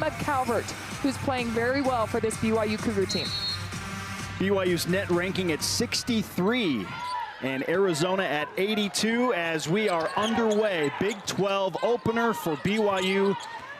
Emma Calvert, who's playing very well for this BYU Cougar team. BYU's net ranking at 63 and Arizona at 82 as we are underway. Big 12 opener for BYU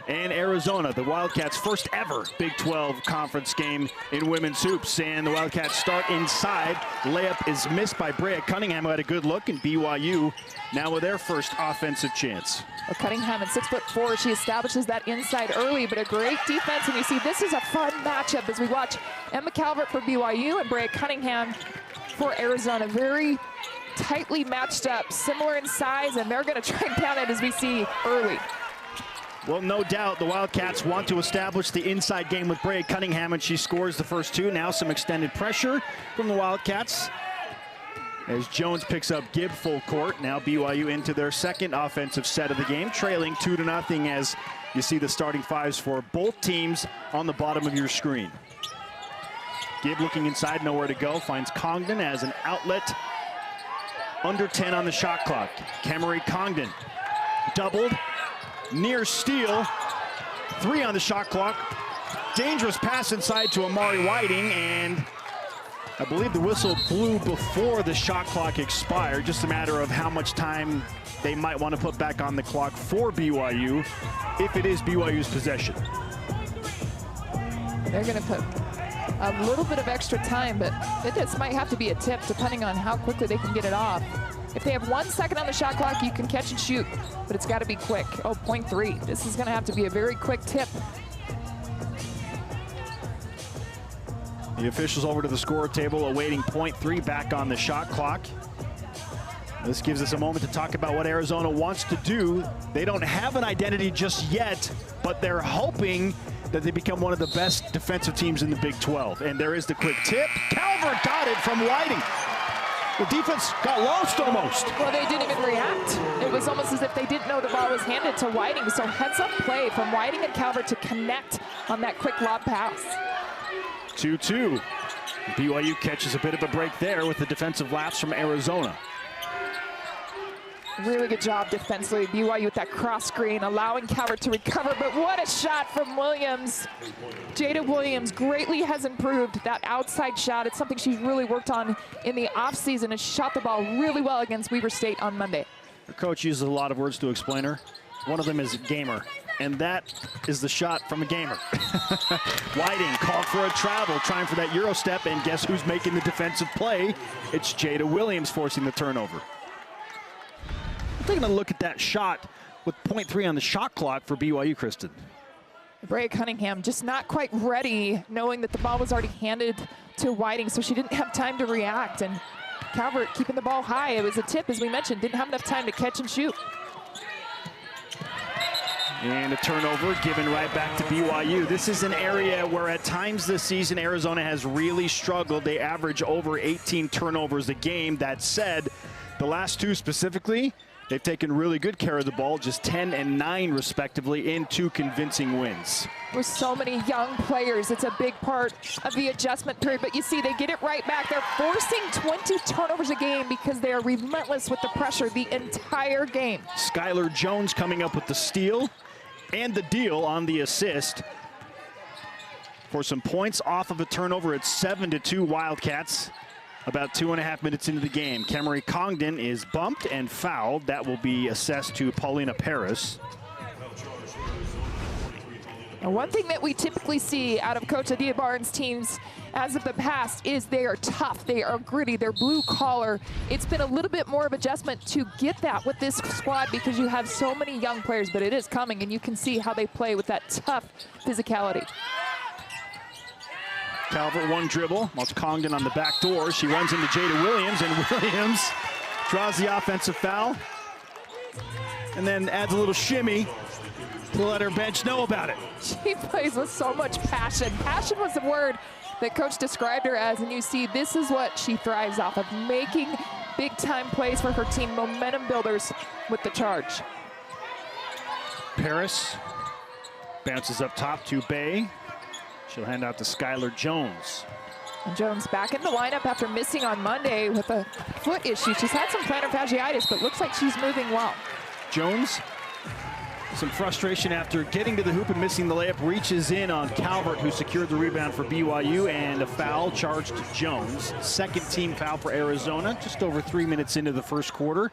and Arizona, the Wildcats' first ever Big 12 conference game in women's hoops. And the Wildcats start inside. Layup is missed by Brea Cunningham, who had a good look, and BYU now with their first offensive chance. Well, Cunningham at 6'4", she establishes that inside early, but a great defense. And you see, this is a fun matchup as we watch Emma Calvert for BYU and Brea Cunningham for Arizona. Very tightly matched up, similar in size, and they're going to try and pound it as we see early. Well, no doubt the Wildcats want to establish the inside game with Brea Cunningham, and she scores the first two. Now some extended pressure from the Wildcats as Jones picks up Gibb full court. Now BYU into their second offensive set of the game, trailing 2-0 as you see the starting fives for both teams on the bottom of your screen. Gibb looking inside, nowhere to go, finds Congdon as an outlet. Under 10 on the shot clock. Kemery Congdon doubled. Near steal, 3 on the shot clock. Dangerous pass inside to Amari Whiting, and I believe the whistle blew before the shot clock expired. Just a matter of how much time they might want to put back on the clock for BYU if it is BYU's possession. They're going to put a little bit of extra time, but it just might have to be a tip depending on how quickly they can get it off. If they have 1 second on the shot clock, you can catch and shoot, but it's got to be quick. Oh, 0.3. This is going to have to be a very quick tip. The officials over to the score table awaiting 0.3 back on the shot clock. This gives us a moment to talk about what Arizona wants to do. They don't have an identity just yet, but they're hoping that they become one of the best defensive teams in the Big 12. And there is the quick tip. Calvert got it from Whiting. The defense got lost almost. Well, they didn't even react. It was almost as if they didn't know the ball was handed to Whiting. So heads-up play from Whiting and Calvert to connect on that quick lob pass. 2-2. BYU catches a bit of a break there with the defensive lapse from Arizona. Really good job defensively. BYU with that cross screen, allowing Calvert to recover, but what a shot from Williams. Jada Williams greatly has improved that outside shot. It's something she's really worked on in the offseason and shot the ball really well against Weber State on Monday. Her coach uses a lot of words to explain her. One of them is gamer, and that is the shot from a gamer. Whiting called for a travel, trying for that Euro step, and guess who's making the defensive play? It's Jada Williams forcing the turnover. Taking a look at that shot with 0.3 on the shot clock for BYU, Kristen. Brea Cunningham just not quite ready, knowing that the ball was already handed to Whiting, so she didn't have time to react. And Calvert keeping the ball high. It was a tip, as we mentioned, didn't have enough time to catch and shoot. And a turnover given right back to BYU. This is an area where at times this season Arizona has really struggled. They average over 18 turnovers a game. That said, the last two specifically, they've taken really good care of the ball, just 10 and 9 respectively in 2 convincing wins. With so many young players, it's a big part of the adjustment period, but you see they get it right back. They're forcing 20 turnovers a game because they are relentless with the pressure the entire game. Skylar Jones coming up with the steal and the deal on the assist. For some points off of a turnover, it's 7-2 Wildcats. About 2.5 minutes into the game. Kemery Congdon is bumped and fouled. That will be assessed to Paulina Paris. Now, one thing that we typically see out of Coach Adia Barnes' teams as of the past is they are tough, they are gritty, they're blue collar. It's been a little bit more of adjustment to get that with this squad because you have so many young players, but it is coming and you can see how they play with that tough physicality. Calvert one dribble, wants Congdon on the back door. She runs into Jada Williams, and Williams draws the offensive foul and then adds a little shimmy to let her bench know about it. She plays with so much passion. Passion was the word that Coach described her as, and you see this is what she thrives off of, making big-time plays for her team, momentum builders with the charge. Paris bounces up top to Bay. She'll hand out to Skylar Jones. And Jones back in the lineup after missing on Monday with a foot issue. She's had some plantar fasciitis, but looks like she's moving well. Jones Some frustration after getting to the hoop and missing the layup. Reaches in on Calvert, who secured the rebound for BYU, and a foul charged to Jones. Second team foul for Arizona, just over 3 minutes into the first quarter.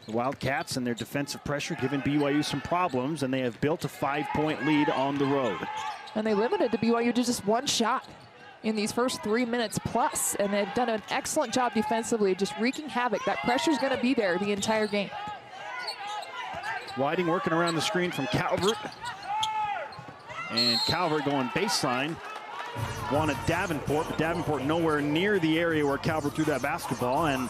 The Wildcats and their defensive pressure giving BYU some problems, and they have built a 5-point lead on the road. And they limited to BYU to just one shot in these first 3 minutes plus, and they've done an excellent job defensively, just wreaking havoc. That pressure's going to be there the entire game. Whiting working around the screen from Calvert. And Calvert going baseline. Wanted Davenport, but Davenport nowhere near the area where Calvert threw that basketball, and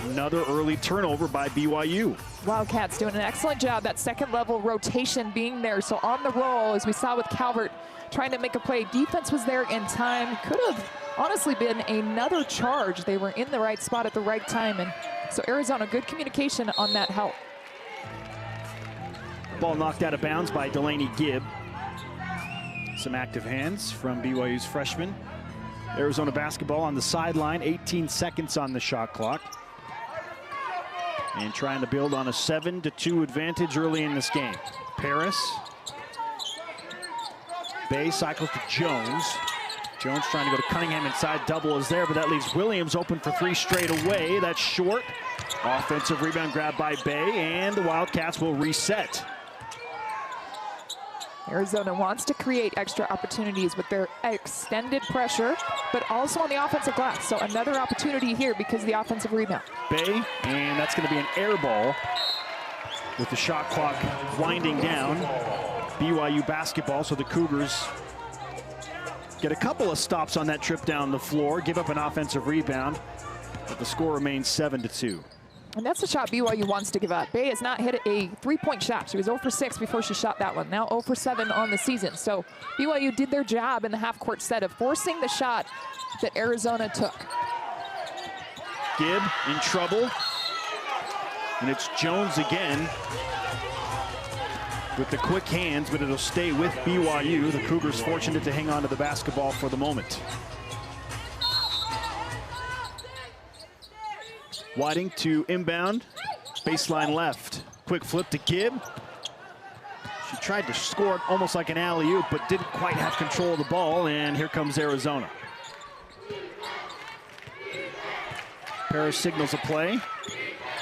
another early turnover by BYU. Wildcats doing an excellent job, that second level rotation being there. So on the roll, as we saw with Calvert trying to make a play. Defense was there in time. Could have honestly been another charge. They were in the right spot at the right time. And so Arizona, good communication on that help. Ball knocked out of bounds by Delaney Gibb. Some active hands from BYU's freshman. Arizona basketball on the sideline, 18 seconds on the shot clock. And trying to build on a 7-2 advantage early in this game. Paris. Bay cycles to Jones. Jones trying to go to Cunningham inside, double is there, but that leaves Williams open for three straight away. That's short. Offensive rebound grab by Bay, and the Wildcats will reset. Arizona wants to create extra opportunities with their extended pressure, but also on the offensive glass. So another opportunity here because of the offensive rebound. Bay, and that's going to be an air ball with the shot clock winding down. BYU basketball, so the Cougars get a couple of stops on that trip down the floor, give up an offensive rebound, but the score remains 7-2. And that's the shot BYU wants to give up. Bay has not hit a three-point shot. She was 0 for 6 before she shot that one. Now 0 for 7 on the season. So BYU did their job in the half-court set of forcing the shot that Arizona took. Gibb in trouble. And it's Jones again with the quick hands, but it'll stay with BYU. The Cougars fortunate to hang on to the basketball for the moment. Whiting to inbound, baseline left. Quick flip to Gibb. She tried to score it almost like an alley-oop, but didn't quite have control of the ball, and here comes Arizona. Paris signals a play.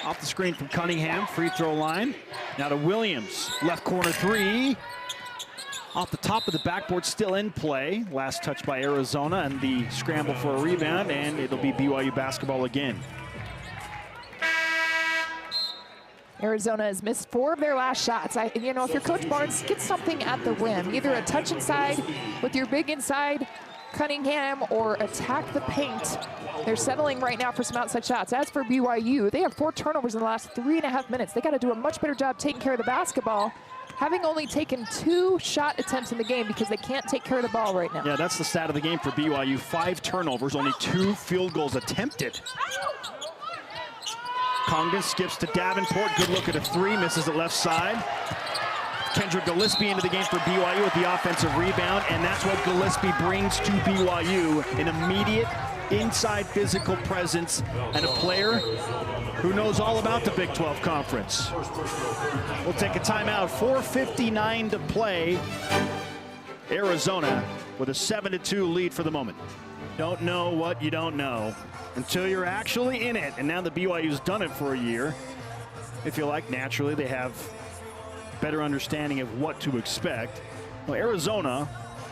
Off the screen from Cunningham, free throw line. Now to Williams, left corner three. Off the top of the backboard, still in play. Last touch by Arizona, and the scramble for a rebound, and it'll be BYU basketball again. Arizona has missed 4 of their last shots. You know, if you're Coach Barnes, get something at the rim. Either a touch inside with your big inside Cunningham or attack the paint. They're settling right now for some outside shots. As for BYU, they have 4 turnovers in the last 3.5 minutes. They got to do a much better job taking care of the basketball, having only taken 2 shot attempts in the game because they can't take care of the ball right now. Yeah, that's the stat of the game for BYU. 5 turnovers, only 2 field goals attempted. Congdon skips to Davenport. Good look at a 3, misses it left side. Kendra Gillespie into the game for BYU with the offensive rebound, and that's what Gillespie brings to BYU, an immediate inside physical presence and a player who knows all about the Big 12 Conference. We'll take a timeout. 4:59 to play. Arizona with a 7-2 lead for the moment. Don't know what you don't know until you're actually in it. And now that BYU's done it for a year, I feel like naturally they have better understanding of what to expect. Well, Arizona,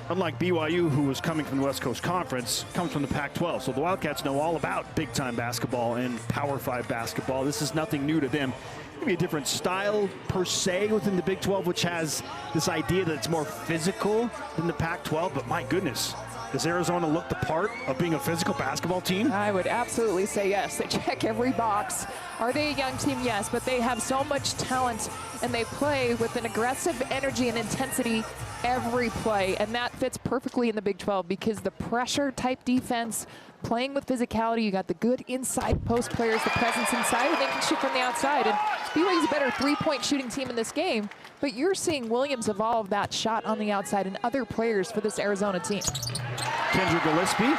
unlike BYU, who was coming from the West Coast Conference, comes from the Pac-12. So the Wildcats know all about big-time basketball and Power 5 basketball. This is nothing new to them. Maybe a different style per se within the Big 12, which has this idea that it's more physical than the Pac-12. But my goodness, does Arizona look the part of being a physical basketball team? I would absolutely say yes. They check every box. Are they a young team? Yes, but they have so much talent, and they play with an aggressive energy and intensity every play, and that fits perfectly in the Big 12 because the pressure-type defense, playing with physicality, you got the good inside post players, the presence inside, and they can shoot from the outside. And BYU's a better three-point shooting team in this game, but you're seeing Williams evolve that shot on the outside and other players for this Arizona team. Kendra Gillespie,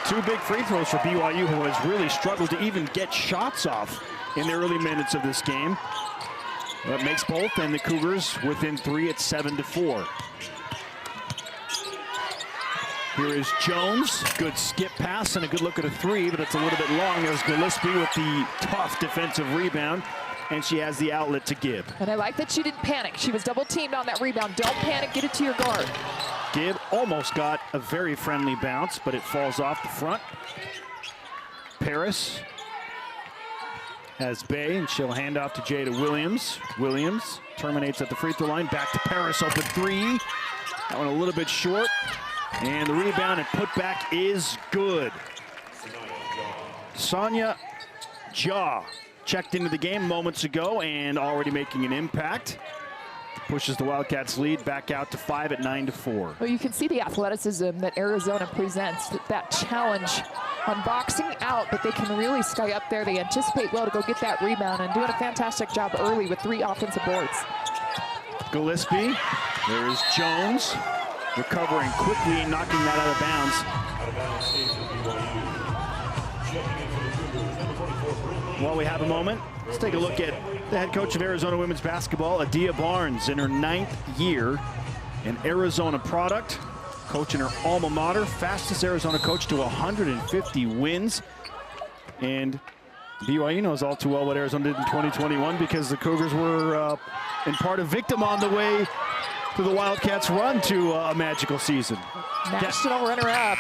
2 big free throws for BYU, who has really struggled to even get shots off in the early minutes of this game. That makes both, and the Cougars within 3 at 7-4. Here is Jones. Good skip pass and a good look at a 3, but it's a little bit long. There's Gillespie with the tough defensive rebound, and she has the outlet to Gibb. And I like that she didn't panic. She was double teamed on that rebound. Don't panic, get it to your guard. Gibb almost got a very friendly bounce, but it falls off the front. Paris has Bay, and she'll hand off to Jada Williams. Williams terminates at the free throw line. Back to Paris, open 3. That one a little bit short. And the rebound and putback is good. Sonia Jaw checked into the game moments ago and already making an impact. Pushes the Wildcats lead back out to 5 at 9-4. Well, you can see the athleticism that Arizona presents, that challenge on boxing out, but they can really stay up there. They anticipate well to go get that rebound and doing a fantastic job early with 3 offensive boards. Gillespie, there's Jones, recovering quickly and knocking that out of bounds. While we have a moment, let's take a look at the head coach of Arizona women's basketball, Adia Barnes, in her 9th year, an Arizona product, coach in her alma mater, fastest Arizona coach to 150 wins. And BYU knows all too well what Arizona did in 2021 because the Cougars were in part a victim on the way to the Wildcats' run to a magical season. National runner-up.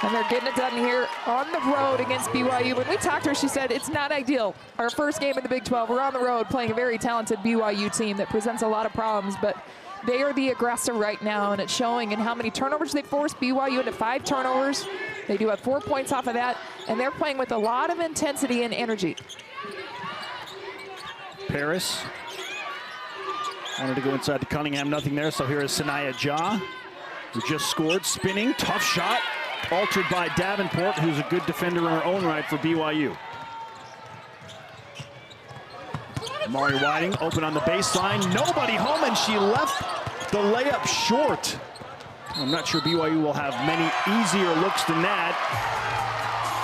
And they're getting it done here on the road against BYU. When we talked to her, she said it's not ideal. Our first game in the Big 12, we're on the road playing a very talented BYU team that presents a lot of problems, but they are the aggressor right now, and it's showing in how many turnovers they forced BYU into 5 turnovers. They do have 4 points off of that, and they're playing with a lot of intensity and energy. Paris wanted to go inside to Cunningham, nothing there, so here is Sanaya Jaw, who just scored, spinning, tough shot, altered by Davenport, who's a good defender in her own right for BYU. Mari Whiting open on the baseline, nobody home, and she left the layup short. I'm not sure BYU will have many easier looks than that,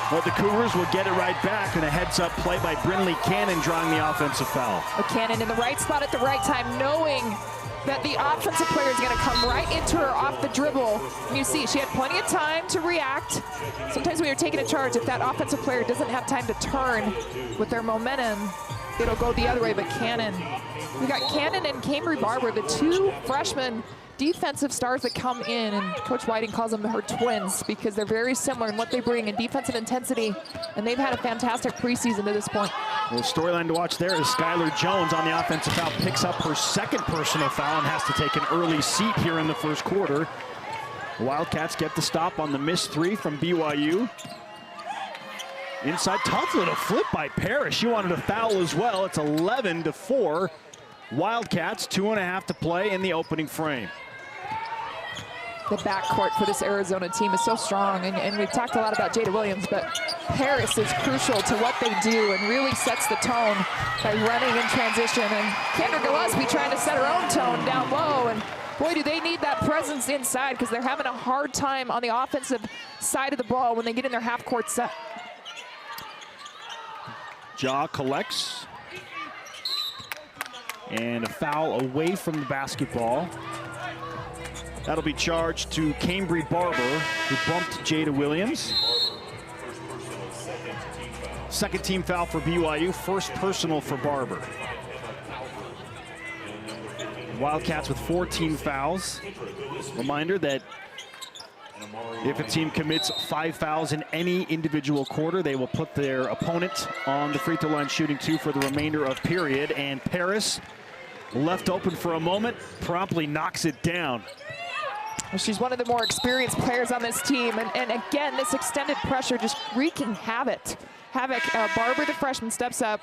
but the Cougars will get it right back, and a heads-up play by Brinley Cannon drawing the offensive foul. Cannon in the right spot at the right time, knowing that the offensive player is going to come right into her off the dribble. And you see, she had plenty of time to react. Sometimes when you're taking a charge, if that offensive player doesn't have time to turn with their momentum, it'll go the other way, but Cannon. We got Cannon and Cambry Barber, the 2 freshmen defensive stars that come in, and Coach Whiting calls them her twins because they're very similar in what they bring in defensive intensity, and they've had a fantastic preseason to this point. Well, storyline to watch there is Skylar Jones on the offensive foul, picks up her 2nd personal foul and has to take an early seat here in the first quarter. The Wildcats get the stop on the missed 3 from BYU. Inside, tough little flip by Paris. She wanted a foul as well. It's 11-4. Wildcats, 2.5 to play in the opening frame. The backcourt for this Arizona team is so strong, and we've talked a lot about Jada Williams, but Paris is crucial to what they do and really sets the tone by running in transition. And Kendra Gillespie trying to set her own tone down low, and boy, do they need that presence inside because they're having a hard time on the offensive side of the ball when they get in their half-court set. Jaw collects. And a foul away from the basketball. That'll be charged to Cambry Barber, who bumped Jada Williams. 2nd team foul for BYU, 1st personal for Barber. Wildcats with 14 fouls. Reminder that if a team commits 5 fouls in any individual quarter, they will put their opponent on the free throw line shooting 2 for the remainder of period. And Paris, left open for a moment, promptly knocks it down. Well, she's one of the more experienced players on this team, and again, this extended pressure just wreaking havoc. Barber, the freshman, steps up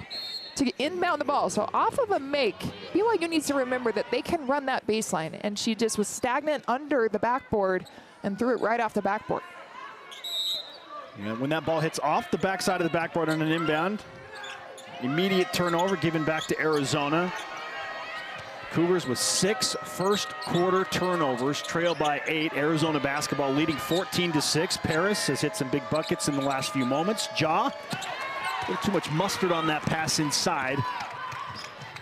to inbound the ball. So off of a make, BYU needs to remember that they can run that baseline, and she just was stagnant under the backboard and threw it right off the backboard. And when that ball hits off the backside of the backboard on an inbound, immediate turnover given back to Arizona. Cougars with 6 first-quarter turnovers, trail by 8. Arizona basketball leading 14-6. Paris has hit some big buckets in the last few moments. Jaw, a little too much mustard on that pass inside.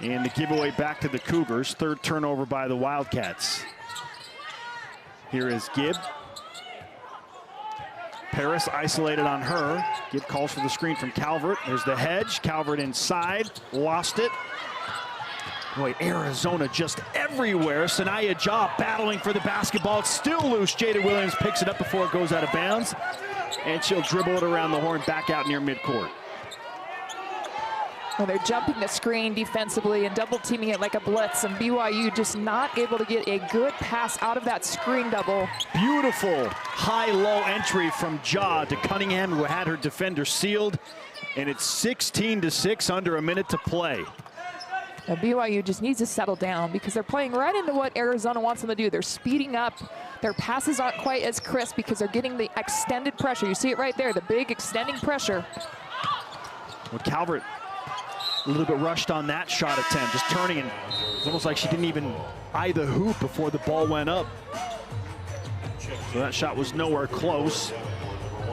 And the giveaway back to the Cougars. Third turnover by the Wildcats. Here is Gibb. Paris isolated on her. Gibb calls for the screen from Calvert. There's the hedge. Calvert inside. Lost it. Boy, Arizona just everywhere. Sanaya Jaw battling for the basketball. It's still loose. Jada Williams picks it up before it goes out of bounds. And she'll dribble it around the horn back out near midcourt. Well, they're jumping the screen defensively and double teaming it like a blitz, and BYU just not able to get a good pass out of that screen double. Beautiful high-low entry from Ja to Cunningham, who had her defender sealed. And it's 16-6, under a minute to play. Now BYU just needs to settle down because they're playing right into what Arizona wants them to do. They're speeding up. Their passes aren't quite as crisp because they're getting the extended pressure. You see it right there, the big extending pressure. Well, Calvert a little bit rushed on that shot attempt, just turning, and it's almost like she didn't even eye the hoop before the ball went up. So that shot was nowhere close.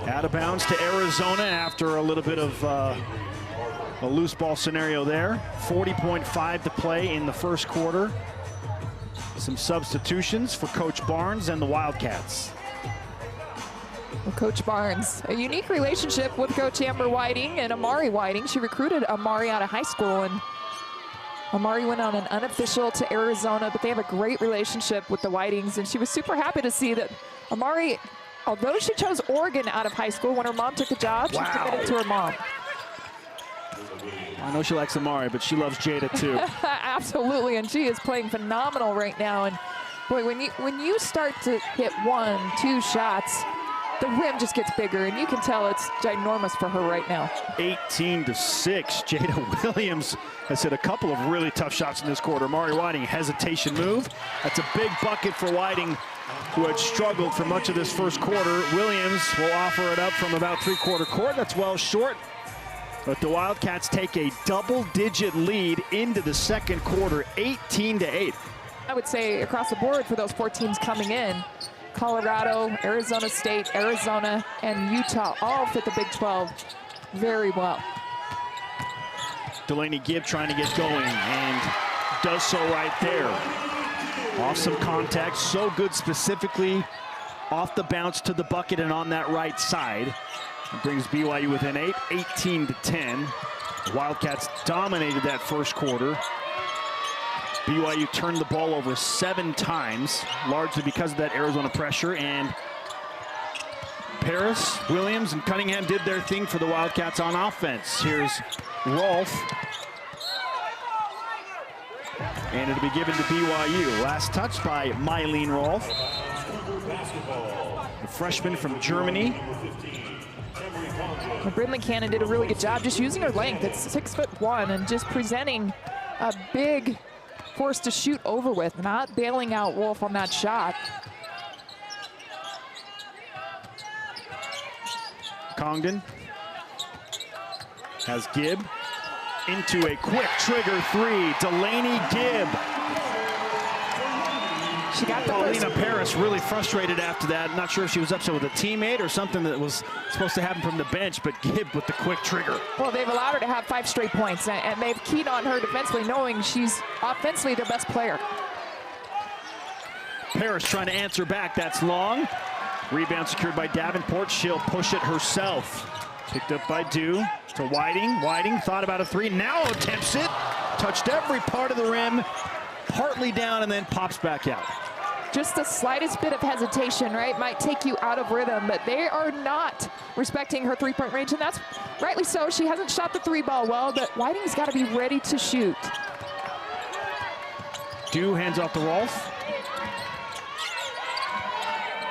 Out of bounds to Arizona after a little bit of a loose ball scenario there. 40.5 to play in the first quarter. Some substitutions for Coach Barnes and the Wildcats. Well, Coach Barnes, a unique relationship with Coach Amber Whiting and Amari Whiting. She recruited Amari out of high school, and Amari went on an unofficial to Arizona, but they have a great relationship with the Whitings, and she was super happy to see that Amari, although she chose Oregon out of high school when her mom took the job, she's committed to her mom. I know she likes Amari, but she loves Jada too. Absolutely, and she is playing phenomenal right now. And boy, when you start to hit 1, 2 shots, the rim just gets bigger, and you can tell it's ginormous for her right now. 18-6. Jada Williams has hit a couple of really tough shots in this quarter. Amari Whiting, hesitation move. That's a big bucket for Whiting, who had struggled for much of this first quarter. Williams will offer it up from about three-quarter court. That's well short. But the Wildcats take a double-digit lead into the second quarter, 18-8. I would say across the board for those 4 teams coming in, Colorado, Arizona State, Arizona, and Utah all fit the Big 12 very well. Delaney Gibb trying to get going and does so right there. Off some contact, so good specifically off the bounce to the bucket and on that right side. It brings BYU within 8, 18-10. The Wildcats dominated that first quarter. BYU turned the ball over 7 times, largely because of that Arizona pressure, and Paris, Williams, and Cunningham did their thing for the Wildcats on offense. Here's Rolfe. And it'll be given to BYU. Last touch by Mylene Rolfe, the freshman from Germany. Well, Brindley Cannon did a really good job just using her length. It's 6'1" and just presenting a big force to shoot over with, not bailing out Rolfe on that shot. Congdon has Gibb into a quick trigger 3. Delaney Gibb. She got the Paulina Paris really frustrated after that. Not sure if she was upset with a teammate or something that was supposed to happen from the bench, but Gibb with the quick trigger. Well, they've allowed her to have 5 straight points, and they've keyed on her defensively, knowing she's offensively their best player. Paris trying to answer back. That's long. Rebound secured by Davenport. She'll push it herself. Picked up by Dew to Whiting. Whiting thought about a 3. Now attempts it. Touched every part of the rim. Partly down and then pops back out. Just the slightest bit of hesitation, right, might take you out of rhythm, but they are not respecting her 3-point range, and that's rightly so. She hasn't shot the 3 ball well, but Whiting's got to be ready to shoot. Dew hands off to Rolfe.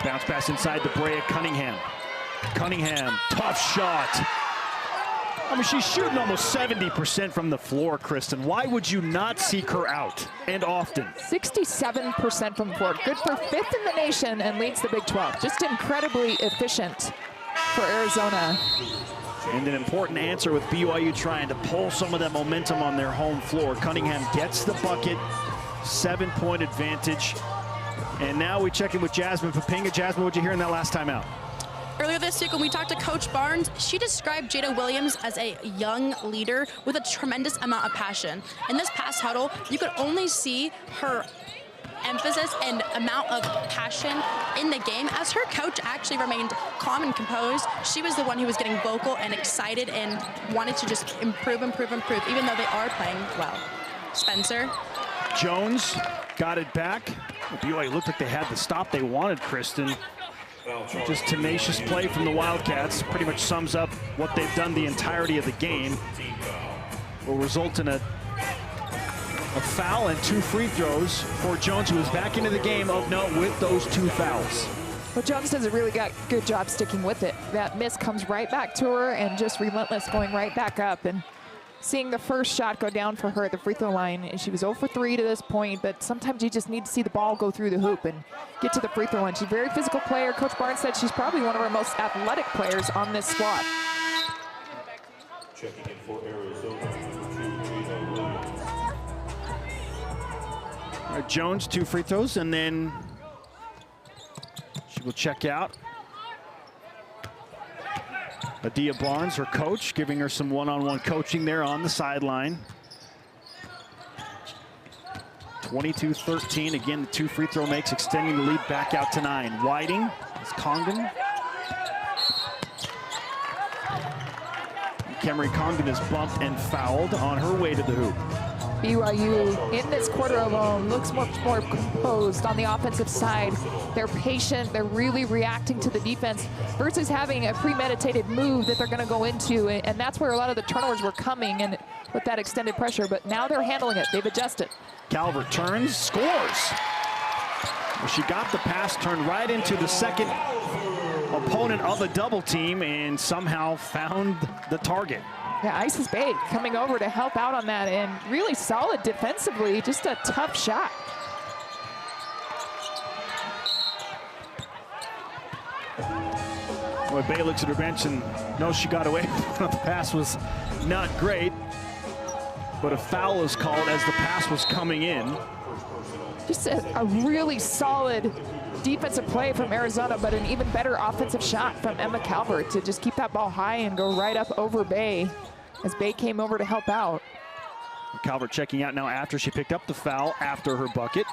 Bounce pass inside to Brea Cunningham. Cunningham, tough shot. I mean, she's shooting almost 70% from the floor, Kristen. Why would you not seek her out, and often? 67% from the floor. Good for 5th in the nation and leads the Big 12. Just incredibly efficient for Arizona. And an important answer with BYU trying to pull some of that momentum on their home floor. Cunningham gets the bucket, 7-point advantage. And now we check in with Jasmine Papinga. Jasmine, what'd you hear in that last timeout? Earlier this week when we talked to Coach Barnes, she described Jada Williams as a young leader with a tremendous amount of passion. In this past huddle, you could only see her emphasis and amount of passion in the game as her coach actually remained calm and composed. She was the one who was getting vocal and excited and wanted to just improve, even though they are playing well. Spencer. Jones got it back. BYU looked like they had the stop they wanted, Kristen. Just tenacious play from the Wildcats. Pretty much sums up what they've done the entirety of the game. Will result in a foul and 2 free throws for Jones, who is back into the game of note with those 2 fouls. Well, Jones does a really good job sticking with it. That miss comes right back to her and just relentless, going right back up. And seeing the first shot go down for her at the free throw line, and she was 0 for 3 to this point, but sometimes you just need to see the ball go through the hoop and get to the free throw line. She's a very physical player. Coach Barnes said she's probably one of our most athletic players on this squad. Checking in for Arizona, All right, Jones, 2 free throws, and then she will check out. Adia Barnes, her coach, giving her some one-on-one coaching there on the sideline. 22-13. Again, the 2 free throw makes, extending the lead back out to 9. Whiting is Congdon. Kemery Congdon is bumped and fouled on her way to the hoop. BYU in this quarter alone looks much more composed on the offensive side. They're patient, they're really reacting to the defense versus having a premeditated move that they're going to go into, and that's where a lot of the turnovers were coming and with that extended pressure, but now they're handling it, they've adjusted. Calvert turns, scores. She got the pass, turned right into the second opponent of a double team and somehow found the target. Yeah, Isis Bay coming over to help out on that, and really solid defensively, just a tough shot. Well, Bay looks at her bench and knows she got away. The pass was not great, but a foul is called as the pass was coming in. Just a really solid defensive play from Arizona, but an even better offensive shot from Emma Calvert to just keep that ball high and go right up over Bay as Bay came over to help out. Calvert checking out now after she picked up the foul after her bucket.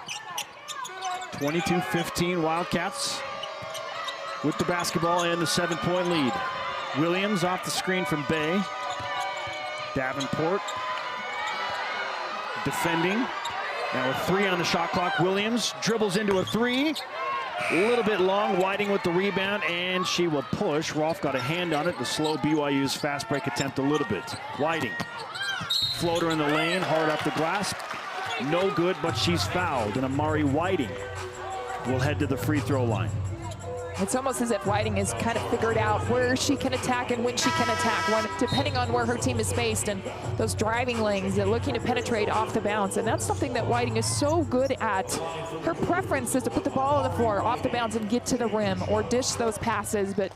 22-15 Wildcats with the basketball and the 7-point lead. Williams off the screen from Bay. Davenport defending. Now with 3 on the shot clock, Williams dribbles into a 3. A little bit long, Whiting with the rebound, and she will push. Rolfe got a hand on it to slow BYU's fast break attempt a little bit. Whiting, floater in the lane, hard off the glass. No good, but she's fouled, and Amari Whiting will head to the free throw line. It's almost as if Whiting has kind of figured out where she can attack and when she can attack, depending on where her team is spaced, and those driving lanes and looking to penetrate off the bounce. And that's something that Whiting is so good at. Her preference is to put the ball on the floor, off the bounce, and get to the rim or dish those passes, but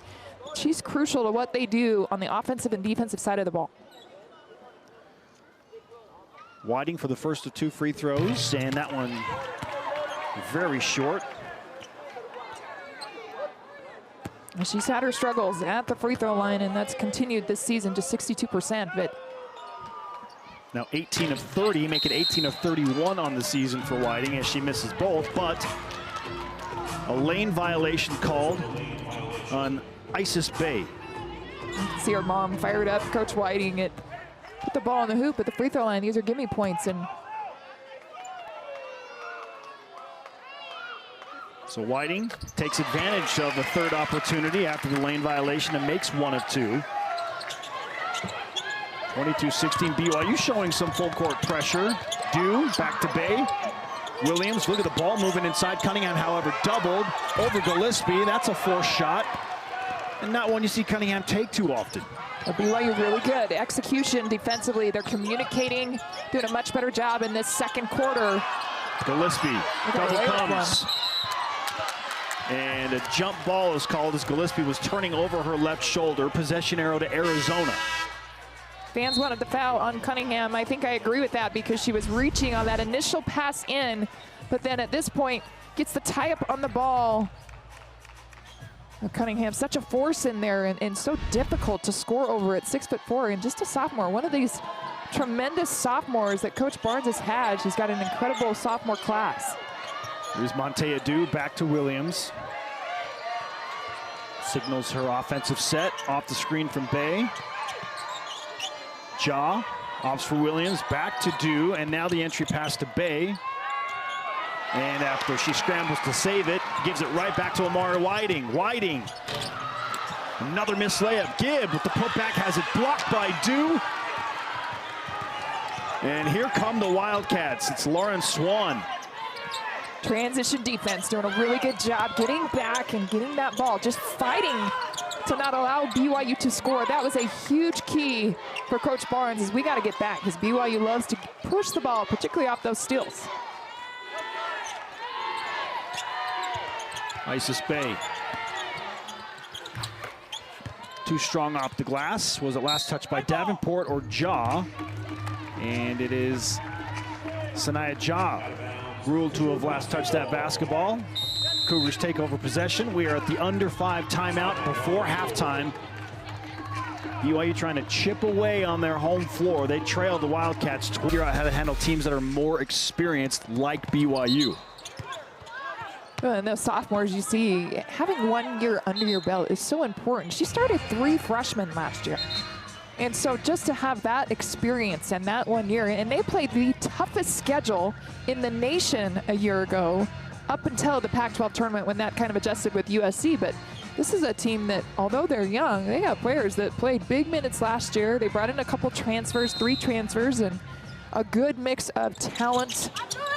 she's crucial to what they do on the offensive and defensive side of the ball. Whiting for the first of 2 free throws, and that one very short. She's had her struggles at the free throw line, and that's continued this season to 62%. But now 18 of 30, make it 18 of 31 on the season for Whiting as she misses both, but a lane violation called on Isis Bay. you can see her mom fired up, Coach Whiting, put the ball in the hoop at the free throw line. These are gimme points, and so Whiting takes advantage of the 3rd opportunity after the lane violation and makes 1 of 2. 22-16 BYU showing some full court pressure. Dew back to Bay. Williams, look at the ball moving inside. Cunningham, however, doubled over Gillespie. That's a forced shot, and not one you see Cunningham take too often. BYU really good. Execution defensively, they're communicating, doing a much better job in this second quarter. Gillespie, double comes. And a jump ball is called as Gillespie was turning over her left shoulder. Possession arrow to Arizona. Fans wanted the foul on Cunningham. I think I agree with that because she was reaching on that initial pass in, but then at this point gets the tie up on the ball. Cunningham, such a force in there and so difficult to score over at 6'4", and just a sophomore. One of these tremendous sophomores that Coach Barnes has had. She's got an incredible sophomore class. Here's Montea Dew back to Williams. Signals her offensive set off the screen from Bay. Ja opts for Williams, back to Dew, and now the entry pass to Bay. And after she scrambles to save it, gives it right back to Amara Whiting. Whiting, another missed layup. Gibb with the putback, has it blocked by Dew. And here come the Wildcats. It's Lauren Swan. Transition defense doing a really good job getting back and getting that ball, just fighting to not allow BYU to score. That was a huge key for Coach Barnes, is we got to get back because BYU loves to push the ball, particularly off those steals. Isis Bay. Too strong off the glass. Was it last touched by Davenport or Ja? And it is Sanaya Ja ruled to have last touched that basketball. Cougars take over possession. We are at the under 5 timeout before halftime. BYU trying to chip away on their home floor. They trail the Wildcats. Figure out how to handle teams that are more experienced like BYU. And those sophomores, you see, having 1 year under your belt is so important. She started 3 freshmen last year. And so just to have that experience and that 1 year, and they played the toughest schedule in the nation a year ago, up until the Pac-12 tournament when that kind of adjusted with USC. But this is a team that, although they're young, they have players that played big minutes last year. They brought in a couple transfers, 3 transfers, and a good mix of talent,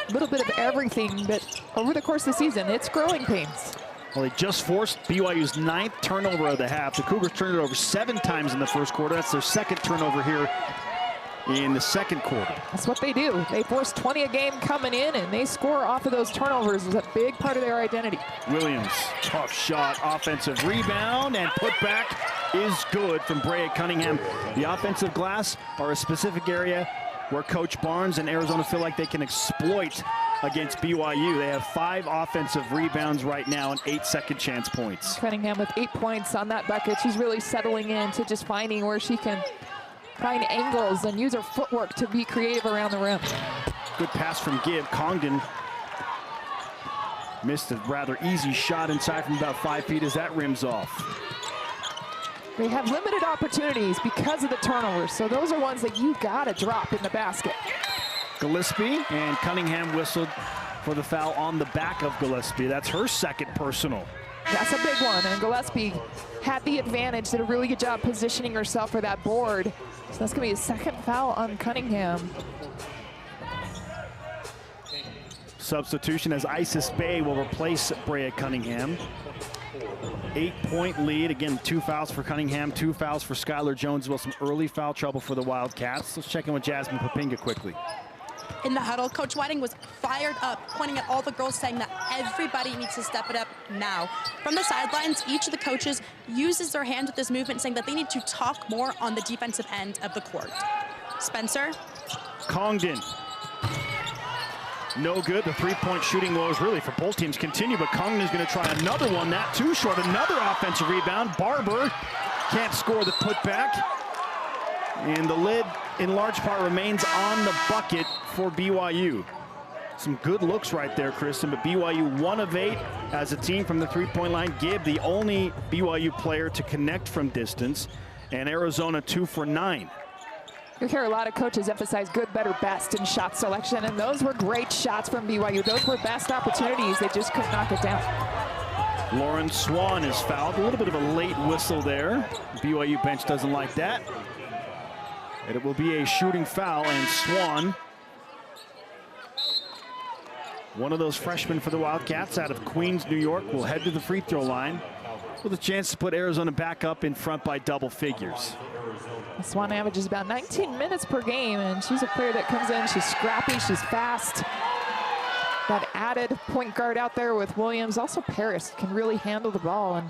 a little bit of everything. But over the course of the season, it's growing pains. Well, they just forced BYU's 9th turnover of the half. The Cougars turned it over 7 times in the first quarter. That's their 2nd turnover here in the 2nd quarter. That's what they do. They force 20 a game coming in, and they score off of those turnovers. It's a big part of their identity. Williams, tough shot, offensive rebound, and putback is good from Brea Cunningham. The offensive glass are a specific area where Coach Barnes and Arizona feel like they can exploit against BYU. They have 5 offensive rebounds right now and 8 second chance points. Cunningham with 8 points on that bucket. She's really settling into just finding where she can find angles and use her footwork to be creative around the rim. Good pass from Gibb. Congdon missed a rather easy shot inside from about 5 feet as that rims off. They have limited opportunities because of the turnovers, so those are ones that you gotta drop in the basket. Gillespie, and Cunningham whistled for the foul on the back of Gillespie. That's her 2nd personal. That's a big one, and Gillespie had the advantage, did a really good job positioning herself for that board. So that's gonna be a 2nd foul on Cunningham. Substitution as Isis Bay will replace Brea Cunningham. 8-point lead. Again, 2 fouls for Cunningham, 2 fouls for Skylar Jones. Well, some early foul trouble for the Wildcats. Let's check in with Jasmine Papinga quickly. In the huddle, Coach Whiting was fired up, pointing at all the girls, saying that everybody needs to step it up now. From the sidelines, each of the coaches uses their hands with this movement, saying that they need to talk more on the defensive end of the court. Spencer? Congdon. No good. The 3-point shooting woes really for both teams continue, but Congdon is going to try another one. That too short. Another offensive rebound. Barber can't score the putback. And the lid, in large part, remains on the bucket for BYU. Some good looks right there, Kristen, but BYU 1 of 8 as a team from the 3-point line. Gibb, the only BYU player to connect from distance, and Arizona 2 for 9. You hear a lot of coaches emphasize good, better, best in shot selection, and those were great shots from BYU. Those were best opportunities. They just couldn't knock it down. Lauren Swan is fouled. A little bit of a late whistle there. BYU bench doesn't like that. And it will be a shooting foul, and Swan, one of those freshmen for the Wildcats out of Queens, New York, will head to the free throw line with a chance to put Arizona back up in front by double figures. Swan averages about 19 minutes per game, and she's a player that comes in, she's scrappy, she's fast. That added point guard out there with Williams. Also Paris can really handle the ball, and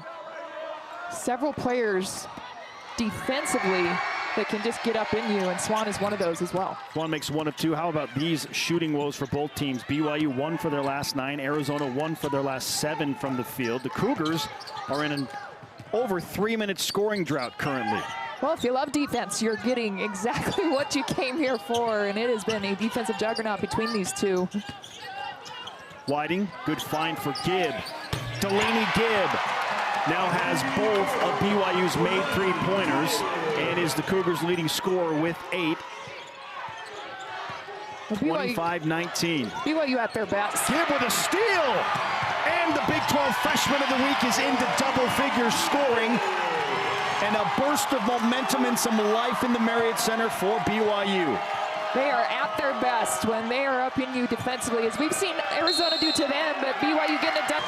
several players defensively that can just get up in you, and Swan is one of those as well. Swan makes 1 of 2. How about these shooting woes for both teams? BYU 1 for their last 9. Arizona 1 for their last 7 from the field. The Cougars are in an over 3-minute scoring drought currently. Well, if you love defense, you're getting exactly what you came here for, and it has been a defensive juggernaut between these two. Whiting, good find for Gibb. Delaney Gibb now has both of BYU's made 3-pointers and is the Cougars' leading scorer with 8. 25-19. BYU at their best. Gibb with a steal! And the Big 12 Freshman of the Week is into double figures scoring. And a burst of momentum and some life in the Marriott Center for BYU. They are at their best when they are up in you defensively, as we've seen Arizona do to them, but BYU getting it done.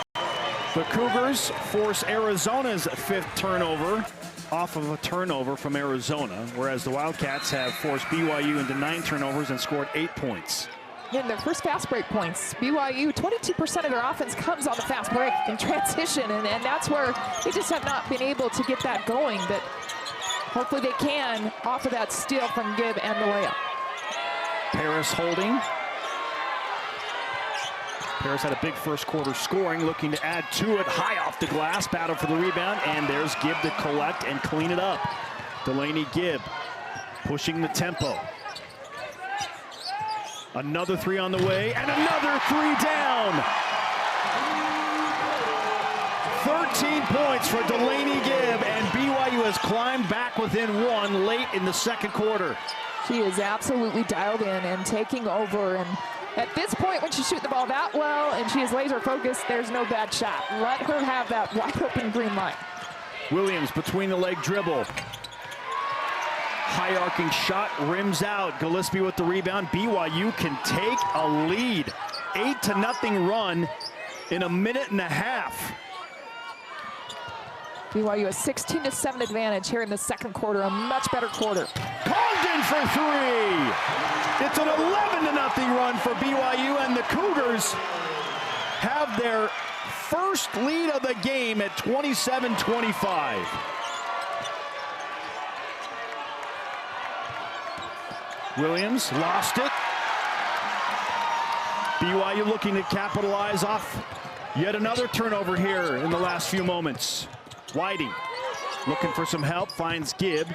The Cougars force Arizona's 5th turnover off of a turnover from Arizona, whereas the Wildcats have forced BYU into 9 turnovers and scored 8 points. In their first fast break points, BYU, 22% of their offense comes on the fast break in transition, and that's where they just have not been able to get that going, but hopefully they can off of that steal from Gibb and the layup. Paris holding. Paris had a big first quarter scoring, looking to add to it. High off the glass, battle for the rebound, and there's Gibb to collect and clean it up. Delaney Gibb pushing the tempo. Another 3 on the way, and another 3 down. 13 points for Delaney Gibb, and BYU has climbed back within 1 late in the second quarter. She is absolutely dialed in and taking over, and at this point, when she's shooting the ball that well and she is laser focused, there's no bad shot. Let her have that wide open green light. Williams between the leg dribble. High arcing shot, rims out. Gillespie with the rebound. BYU can take a lead. 8-0 run in a minute and a half. BYU a 16-7 advantage here in the second quarter, a much better quarter. Congdon for 3. It's an 11-0 run for BYU, and the Cougars have their first lead of the game at 27-25. Williams lost it. BYU looking to capitalize off yet another turnover here in the last few moments. Whiting looking for some help, finds Gibb.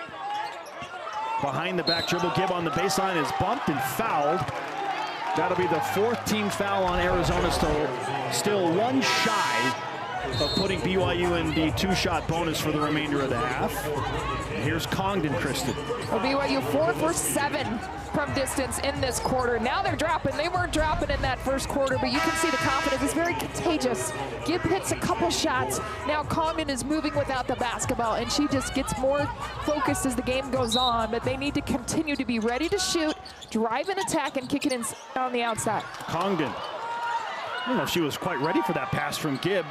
Behind the back dribble, Gibb on the baseline is bumped and fouled. That'll be the 4th team foul on Arizona, still 1 shy of putting BYU in the 2-shot bonus for the remainder of the half. And here's Congdon, Kristen. Well, BYU 4 for 7 from distance in this quarter. Now they're dropping. They weren't dropping in that first quarter, but you can see the confidence is very contagious. Gibb hits a couple shots. Now Congdon is moving without the basketball, and she just gets more focused as the game goes on, but they need to continue to be ready to shoot, drive and attack, and kick it in on the outside. Congdon. I don't know if she was quite ready for that pass from Gibb.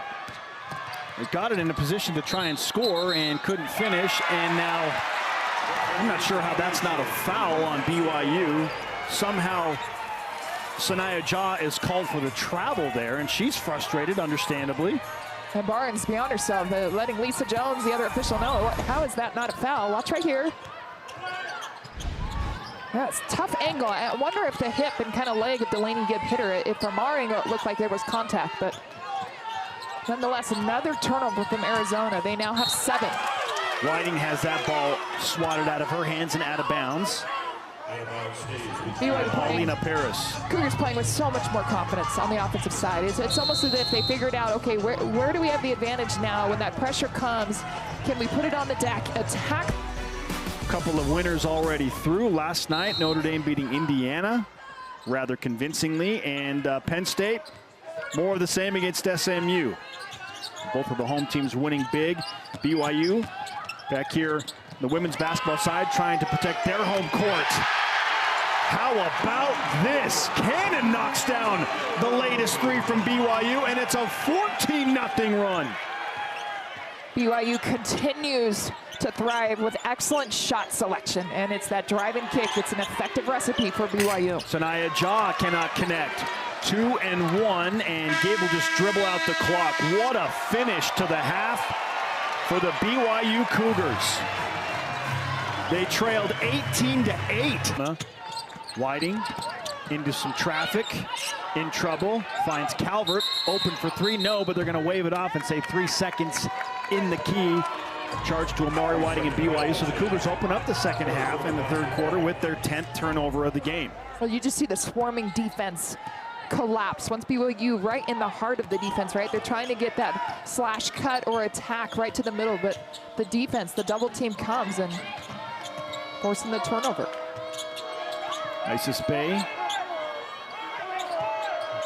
They got it in a position to try and score and couldn't finish, and now I'm not sure how that's not a foul on BYU. Somehow Sanaya Jah is called for the travel there, and she's frustrated, understandably. And Barnes beyond herself, letting Lisa Jones, the other official, know. How is that not a foul? Watch right here. Yeah, it's a tough angle. I wonder if the hip and kind of leg of Delaney Gibb hit her. If from our angle, it looked like there was contact, but nonetheless, another turnover from Arizona. They now have 7. Whiting has that ball swatted out of her hands and out of bounds. Paulina Paris. Cougars playing with so much more confidence on the offensive side. It's almost as if they figured out, okay, where do we have the advantage now when that pressure comes? Can we put it on the deck, attack? A couple of winners already through. Last night, Notre Dame beating Indiana rather convincingly, and Penn State, more of the same against SMU. Both of the home teams winning big. BYU back here, the women's basketball side, trying to protect their home court. How about this? Cannon knocks down the latest 3 from BYU, and it's a 14-0 run. BYU continues to thrive with excellent shot selection, and it's that drive and kick. It's an effective recipe for BYU. Sanaya Jah cannot connect. 2 and 1, and Gabe will just dribble out the clock. What a finish to the half for the BYU Cougars. They trailed 18-8. Whiting into some traffic, in trouble, finds Calvert, open for three, no, but they're gonna wave it off and say 3 seconds in the key. Charge to Amari Whiting and BYU, so the Cougars open up the second half in the third quarter with their 10th turnover of the game. Well, you just see the swarming defense collapse once BYU right in the heart of the defense, right? They're trying to get that slash cut or attack right to the middle, but the defense, the double team comes and forcing the turnover. Isis Bay.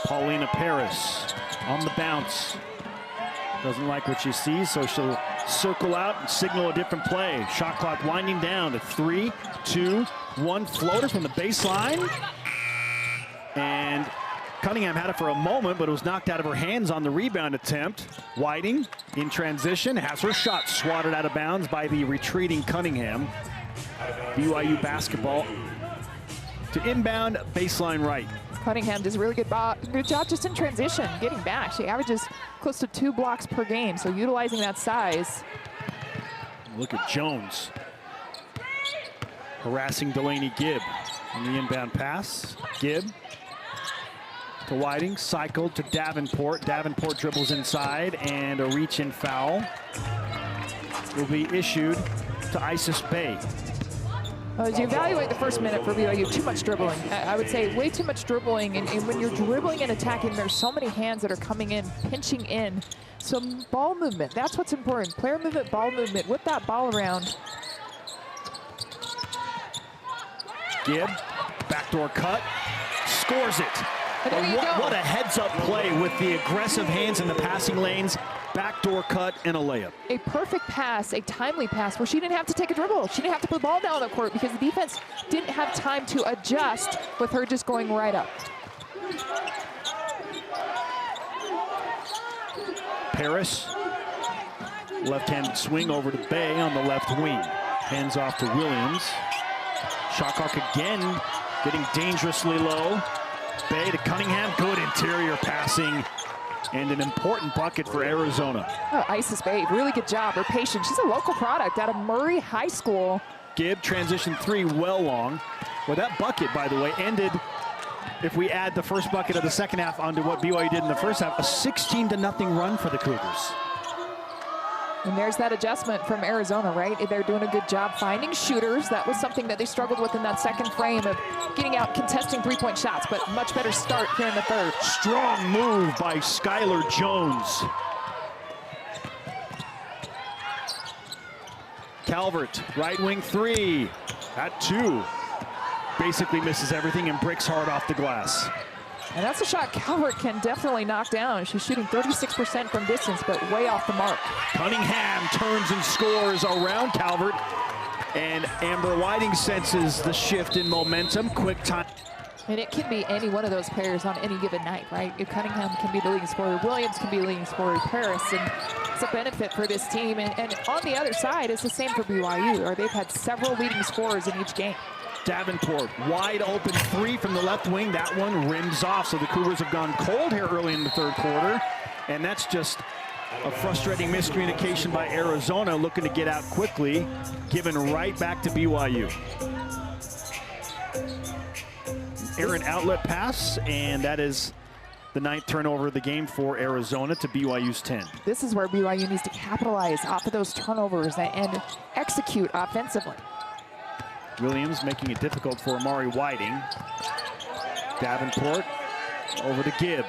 Paulina Paris on the bounce. Doesn't like what she sees, so she'll circle out and signal a different play. Shot clock winding down to 3, 2, 1. Floater from the baseline. And Cunningham had it for a moment, but it was knocked out of her hands on the rebound attempt. Whiting in transition has her shot swatted out of bounds by the retreating Cunningham. BYU basketball to inbound baseline right. Cunningham does a really good job just in transition, getting back. She averages close to 2 blocks per game, so utilizing that size. Look at Jones harassing Delaney Gibb on the inbound pass. Gibb to Whiting, cycled to Davenport. Davenport dribbles inside, and a reach-in foul will be issued to Isis Bay. As you evaluate the first minute for BYU, too much dribbling. I would say way too much dribbling, and when you're dribbling and attacking, there's so many hands that are coming in, pinching in. So ball movement, that's what's important. Player movement, ball movement, whip that ball around. Gibb, backdoor cut, scores it. What a heads-up play with the aggressive hands in the passing lanes. Backdoor cut and a layup. A perfect pass, a timely pass where she didn't have to take a dribble. She didn't have to put the ball down the court because the defense didn't have time to adjust with her just going right up. Paris, left-handed swing over to Bay on the left wing. Hands off to Williams. Shot clock again, getting dangerously low. Bay to Cunningham, good interior passing. And an important bucket for Arizona. Oh, Isis Bay, really good job. Her patience. She's a local product out of Murray High School. Gibb, transition 3, well long. Well, that bucket, by the way, ended, if we add the first bucket of the second half onto what BYU did in the first half, a 16-0 run for the Cougars. And there's that adjustment from Arizona, right? They're doing a good job finding shooters. That was something that they struggled with in that second frame of getting out, contesting three-point shots, but much better start here in the third. Strong move by Skylar Jones. Calvert, right wing 3, at 2. Basically misses everything and bricks hard off the glass. And that's a shot Calvert can definitely knock down. She's shooting 36% from distance, but way off the mark. Cunningham turns and scores around Calvert. And Amber Whiting senses the shift in momentum. Quick time. And it can be any one of those players on any given night, right? If Cunningham can be the leading scorer, Williams can be the leading scorer, Paris, and it's a benefit for this team. And on the other side, it's the same for BYU, or they've had several leading scorers in each game. Davenport, wide open 3 from the left wing. That one rims off, so the Cougars have gone cold here early in the third quarter. And that's just a frustrating miscommunication by Arizona, looking to get out quickly, given right back to BYU. Aaron outlet pass, and that is the 9th turnover of the game for Arizona to BYU's 10. This is where BYU needs to capitalize off of those turnovers and execute offensively. Williams making it difficult for Amari Whiting. Davenport over to Gibb.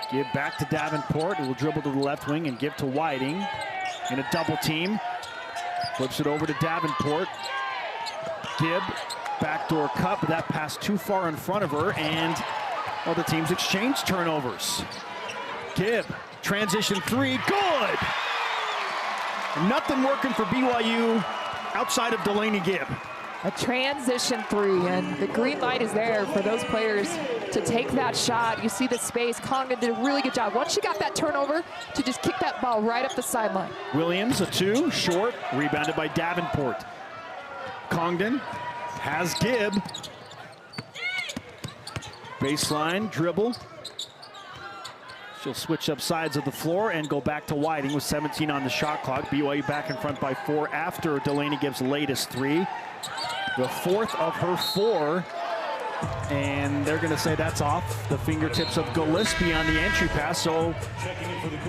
Gibb back to Davenport, who will dribble to the left wing and give to Whiting in a double team. Flips it over to Davenport. Gibb, backdoor cut, but that pass too far in front of her, and well, the teams exchange turnovers. Gibb, transition 3, good! Nothing working for BYU outside of Delaney Gibb. A transition 3, and the green light is there for those players to take that shot. You see the space. Congdon did a really good job. Once she got that turnover, to just kick that ball right up the sideline. Williams, a 2, short, rebounded by Davenport. Congdon has Gibb. Baseline dribble. She'll switch up sides of the floor and go back to Whiting with 17 on the shot clock. BYU back in front by 4 after Delaney Gibbs' latest 3. The 4th of her 4. And they're going to say that's off the fingertips of Gillespie on the entry pass. So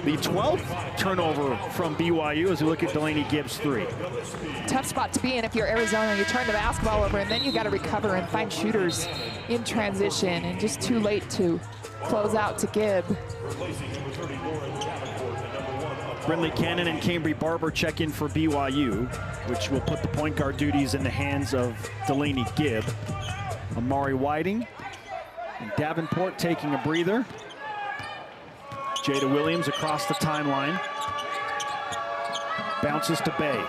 the 12th turnover from BYU as we look at Delaney Gibbs' 3. Tough spot to be in if you're Arizona. You turn the basketball over and then you got to recover and find shooters in transition, and just too late to close out to Gibb. Brindley Cannon and Cambry Barber check in for BYU, which will put the point guard duties in the hands of Delaney Gibb. Amari Whiting and Davenport taking a breather. Jada Williams across the timeline. Bounces to Bay.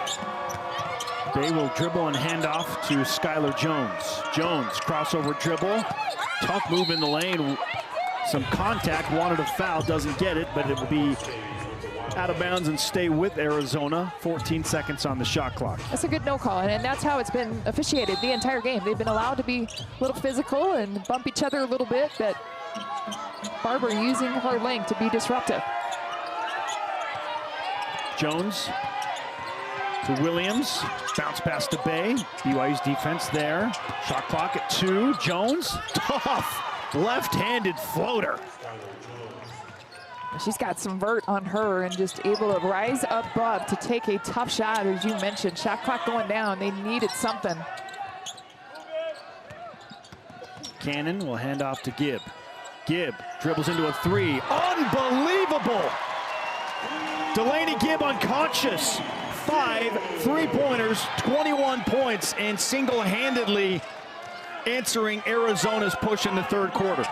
Bay will dribble and hand off to Skylar Jones. Jones, crossover dribble. Tough move in the lane. Some contact, wanted a foul, doesn't get it, but it will be out of bounds and stay with Arizona. 14 seconds on the shot clock. That's a good no call, and that's how it's been officiated the entire game. They've been allowed to be a little physical and bump each other a little bit, but Barber using her length to be disruptive. Jones to Williams, bounce pass to Bay. BYU's defense there. Shot clock at 2. Jones, tough left-handed floater. She's got some vert on her and just able to rise above to take a tough shot, as you mentioned. Shot clock going down. They needed something. Cannon will hand off to Gibb. Gibb dribbles into a 3. Unbelievable! Delaney Gibb unconscious. 5 3-pointers, 21 points, and single-handedly answering Arizona's push in the third quarter.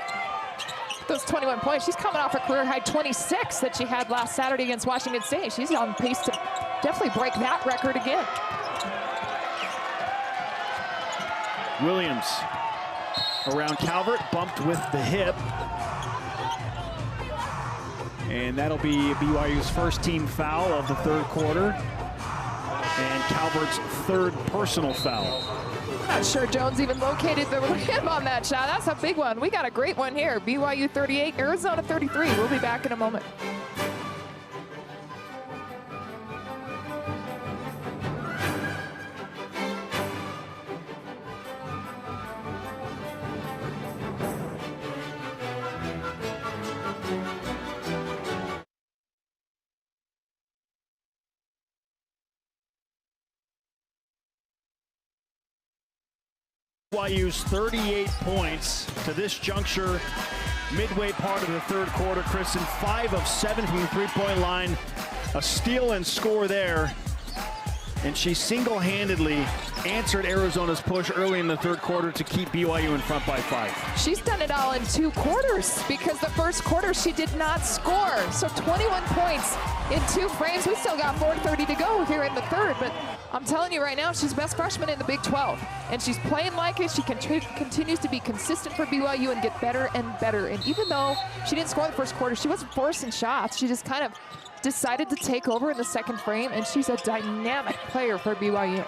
Those 21 points, she's coming off a career high 26 that she had last Saturday against Washington State. She's on pace to definitely break that record again. Williams around Calvert, bumped with the hip. And that'll be BYU's first team foul of the third quarter. And Calvert's 3rd personal foul. Not sure Jones even located the rim on that shot. That's a big one. We got a great one here. BYU 38, Arizona 33. We'll be back in a moment. BYU's 38 points to this juncture, midway part of the third quarter. Kristen, 5 of 7 from the three-point line. A steal and score there. And she single-handedly answered Arizona's push early in the third quarter to keep BYU in front by 5. She's done it all in 2 quarters because the first quarter she did not score. So 21 points in 2 frames. We still got 4:30 to go here in the third, but I'm telling you right now, she's the best freshman in the Big 12. And she's playing like it. She continues to be consistent for BYU and get better and better. And even though she didn't score in the first quarter, she wasn't forcing shots. She just kind of decided to take over in the second frame, and she's a dynamic player for BYU.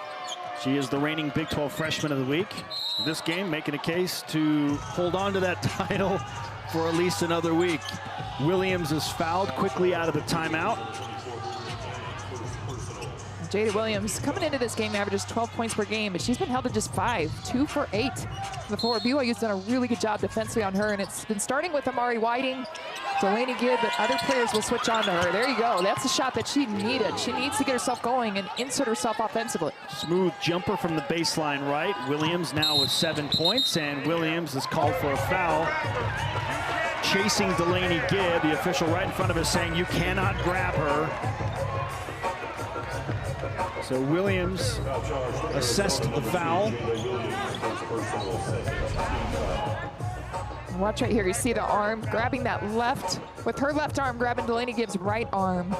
She is the reigning Big 12 Freshman of the Week. This game making a case to hold on to that title for at least another week. Williams is fouled quickly out of the timeout. Jada Williams coming into this game averages 12 points per game, but she's been held to just 5, 2 for 8 before. BYU's done a really good job defensively on her, and it's been starting with Amari Whiting, Delaney Gibb, but other players will switch on to her. There you go. That's the shot that she needed. She needs to get herself going and insert herself offensively. Smooth jumper from the baseline right. Williams now with 7 points, and Williams is called for a foul. Chasing Delaney Gibb, the official right in front of us saying you cannot grab her. So Williams assessed the foul. Watch right here, you see the arm grabbing that left, with her left arm grabbing Delaney Gibbs' right arm.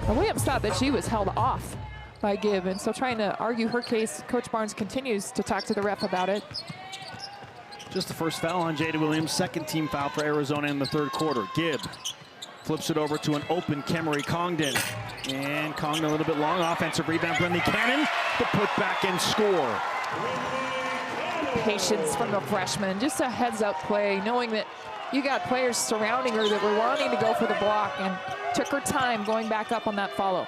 And Williams thought that she was held off by Gibb, and so trying to argue her case, Coach Barnes continues to talk to the ref about it. Just the first foul on Jada Williams, 2nd team foul for Arizona in the third quarter. Gibb flips it over to an open Kemery Congdon. And Congdon a little bit long, offensive rebound, Brindley Cannon, the put back and score. patience from the freshman. Just a heads-up play, knowing that you got players surrounding her that were wanting to go for the block, and took her time going back up on that follow.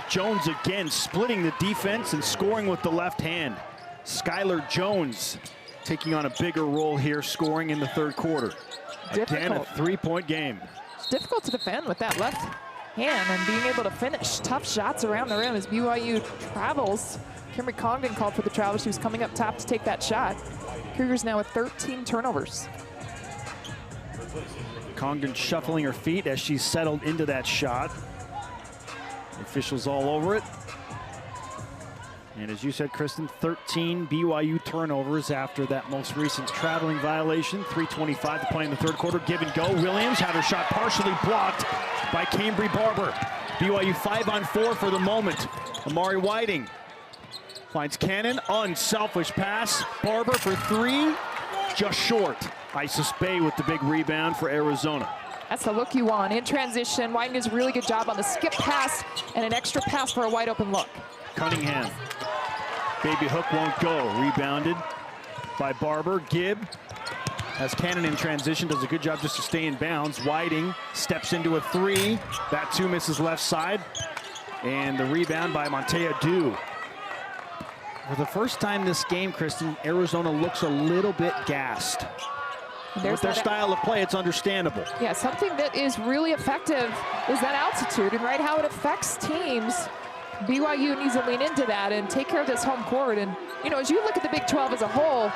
Jones again splitting the defense and scoring with the left hand. Skylar Jones taking on a bigger role here, scoring in the third quarter. Again, a 3-point game. It's difficult to defend with that left hand and being able to finish tough shots around the rim as BYU travels. Kimberly Congdon called for the travel. She was coming up top to take that shot. Cougars now with 13 turnovers. Congdon shuffling her feet as she's settled into that shot. Officials all over it. And as you said, Kristen, 13 BYU turnovers after that most recent traveling violation. 3:25 to play in the third quarter. Give and go. Williams had her shot partially blocked by Cambry Barber. BYU 5-on-4 for the moment. Amari Whiting finds Cannon. Unselfish pass. Barber for three. Just short. Isis Bay with the big rebound for Arizona. That's the look you want. In transition, Whiting does a really good job on the skip pass and an extra pass for a wide open look. Cunningham. Baby hook won't go. Rebounded by Barber. Gibb has Cannon in transition. Does a good job just to stay in bounds. Whiting steps into a three. That two misses left side. And the rebound by Montea Dew. For the first time this game, Kristen, Arizona looks a little bit gassed. With their style of play, it's understandable. Yeah, something that is really effective is that altitude and right how it affects teams. BYU needs to lean into that and take care of this home court. And, you know, as you look at the Big 12 as a whole,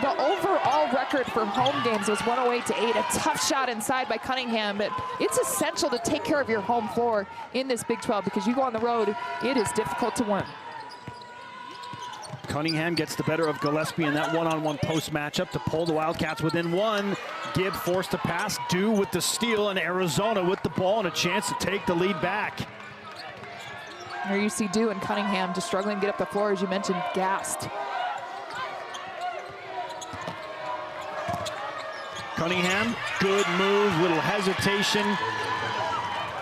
the overall record for home games was 108-8. A tough shot inside by Cunningham, but it's essential to take care of your home floor in this Big 12 because you go on the road, it is difficult to win. Cunningham gets the better of Gillespie in that one-on-one post matchup to pull the Wildcats within one. Gibb forced to pass. Dew with the steal, and Arizona with the ball and a chance to take the lead back. Here you see Dew and Cunningham just struggling to get up the floor, as you mentioned, gassed. Cunningham, good move, little hesitation.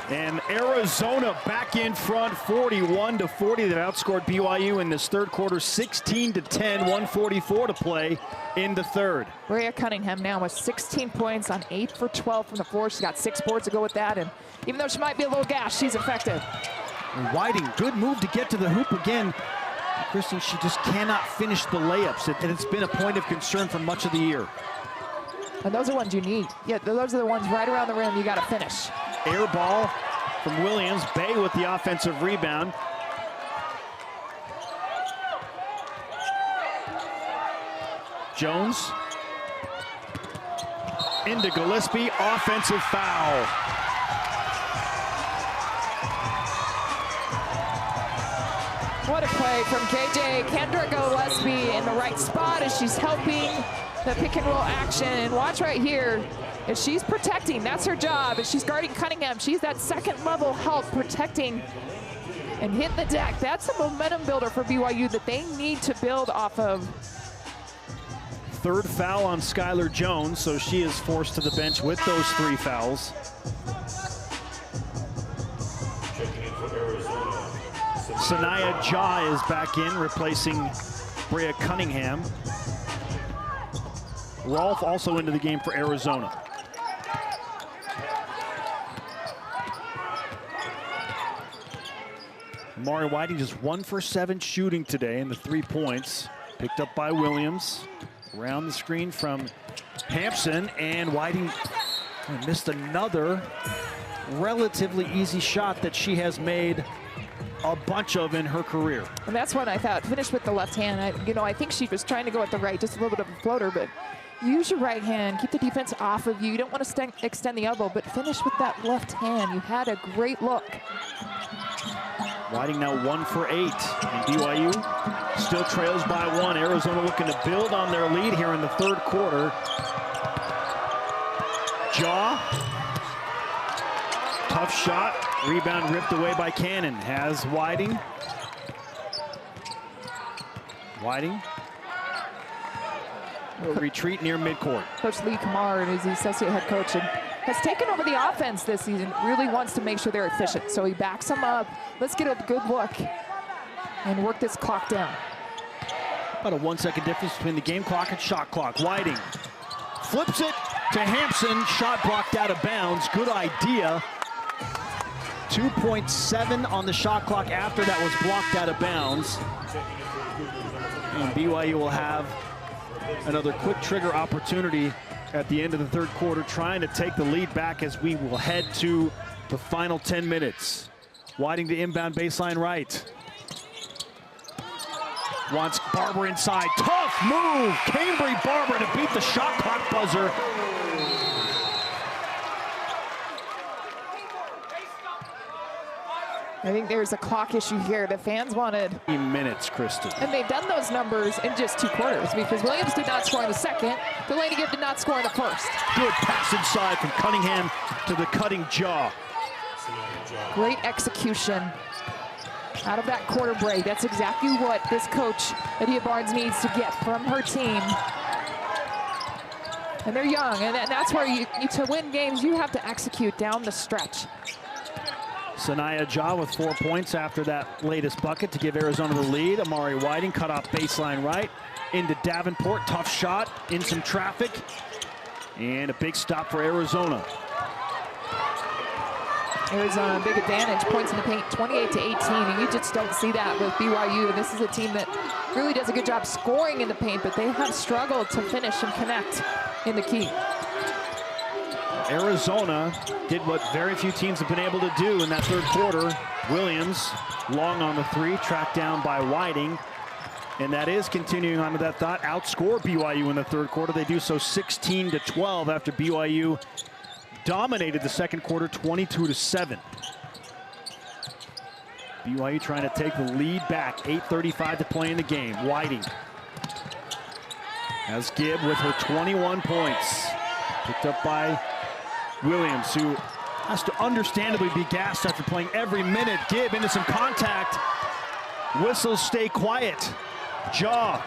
And Arizona back in front, 41-40. That outscored BYU in this third quarter, 16-10, 1:44 to play in the third. Brea Cunningham now with 16 points on 8 for 12 from the floor. She's got 6 boards to go with that, and even though she might be a little gassed, she's effective. And Whiting, good move to get to the hoop again. Kristen, she just cannot finish the layups, and it's been a point of concern for much of the year. And those are ones you need. Yeah, those are the ones right around the rim you got to finish. Air ball from Williams. Bay with the offensive rebound. Jones. Into Gillespie. Offensive foul. What a play from KJ. Kendra Gillespie in the right spot as she's helping the pick and roll action. And watch right here. If she's protecting, that's her job. If she's guarding Cunningham, she's that second level help protecting and hit the deck. That's a momentum builder for BYU that they need to build off of. Third foul on Skylar Jones, so she is forced to the bench with those 3 fouls. Sanaya Jah is back in, replacing Brea Cunningham. Rolfe also into the game for Arizona. Amari Whiting just 1 for 7 shooting today, and the 3 points picked up by Williams. Around the screen from Hampson, and Whiting missed another relatively easy shot that she has made a bunch of in her career. And that's what I thought. Finished with the left hand. I think she was trying to go at the right, just a little bit of a floater, but use your right hand. Keep the defense off of you. You don't want to extend the elbow, but finish with that left hand. You had a great look. Whiting now 1 for 8. And BYU still trails by 1. Arizona looking to build on their lead here in the third quarter. Jaw. Tough shot. Rebound ripped away by Cannon. Has Whiting. Whiting. Will retreat near midcourt. Coach Lee Kamar is the associate head coach and has taken over the offense this season. Really wants to make sure they're efficient. So he backs them up. Let's get a good look and work this clock down. About a 1 second difference between the game clock and shot clock. Whiting flips it to Hampson. Shot blocked out of bounds. Good idea. 2.7 on the shot clock after that was blocked out of bounds. And BYU will have another quick trigger opportunity at the end of the third quarter, trying to take the lead back as we will head to the final 10 minutes. Whiting to inbound baseline right. Wants Barber inside. Tough move. Cambry Barber to beat the shot clock buzzer. I think there's a clock issue here. The fans wanted 3 minutes, Kristen. And they've done those numbers in just 2 quarters because Williams did not score in the second. Delaney Gibb did not score in the first. Good pass inside from Cunningham to the cutting jaw. Great execution out of that quarter break. That's exactly what this coach, Adia Barnes, needs to get from her team. And they're young, and that's where to win games, you have to execute down the stretch. Sanaya Jaw with 4 points after that latest bucket to give Arizona the lead. Amari Whiting cut off baseline right into Davenport. Tough shot in some traffic. And a big stop for Arizona. Arizona, big advantage, points in the paint, 28-18, and you just don't see that with BYU. This is a team that really does a good job scoring in the paint, but they have struggled to finish and connect in the key. Arizona did what very few teams have been able to do in that third quarter. Williams, long on the three, tracked down by Whiting. And that is continuing on with that thought. Outscore BYU in the third quarter. They do so 16-12 after BYU dominated the second quarter 22-7. BYU trying to take the lead back. 8:35 to play in the game. Whiting has Gibb with her 21 points. Picked up by Williams, who has to understandably be gassed after playing every minute. Gibb into some contact. Whistles stay quiet. Jaw.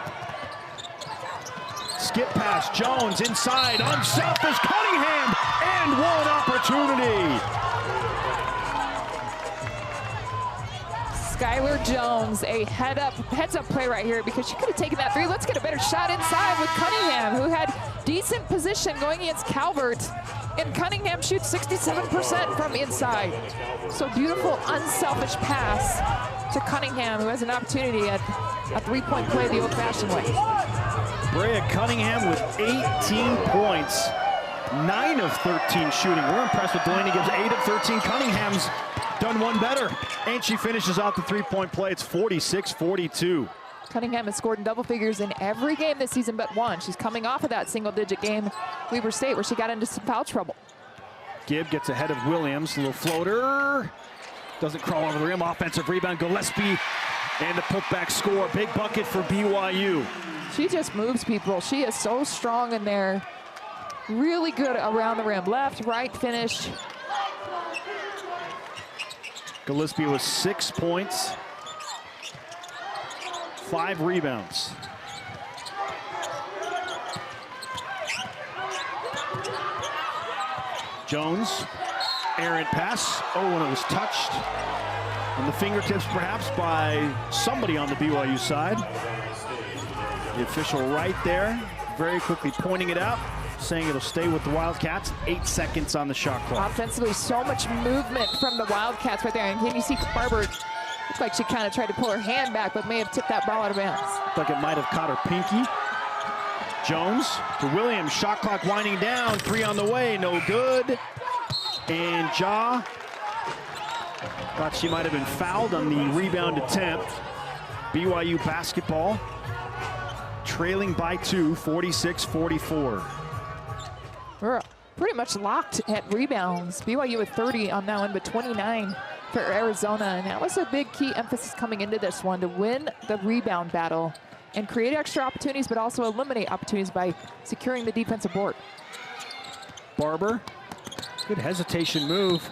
Skip pass. Jones inside. Unselfish. Cunningham. And one opportunity. Skylar Jones, a heads up play right here because she could have taken that three. Let's get a better shot inside with Cunningham, who had decent position going against Calvert. And Cunningham shoots 67% from inside. So beautiful, unselfish pass to Cunningham, who has an opportunity at a three-point play the old-fashioned way. Brea Cunningham with 18 points, 9 of 13 shooting. We're impressed with Delaney Gibbs, 8 of 13. Cunningham's done one better, and she finishes out the three-point play. It's 46-42. Cunningham has scored in double figures in every game this season but one. She's coming off of that single-digit game, Weber State, where she got into some foul trouble. Gibb gets ahead of Williams, a little floater. Doesn't crawl over the rim, offensive rebound. Gillespie, and the putback score. Big bucket for BYU. She just moves people. She is so strong in there. Really good around the rim. Left, right finish. Gillespie with 6 points, 5 rebounds. Jones, errant pass. Oh, and it was touched on the fingertips perhaps by somebody on the BYU side. The official right there, very quickly pointing it out, saying it'll stay with the Wildcats. 8 seconds on the shot clock. Offensively, so much movement from the Wildcats right there. And can you see Barber? Looks like she kind of tried to pull her hand back, but may have tipped that ball out of bounds. Looked like it might have caught her pinky. Jones to Williams, shot clock winding down, 3 on the way, no good. And Ja thought she might have been fouled on the rebound attempt. BYU basketball trailing by 2, 46-44. We're pretty much locked at rebounds. BYU with 30 on that one, but 29 for Arizona. And that was a big key emphasis coming into this one, to win the rebound battle and create extra opportunities, but also eliminate opportunities by securing the defensive board. Barber, good hesitation move.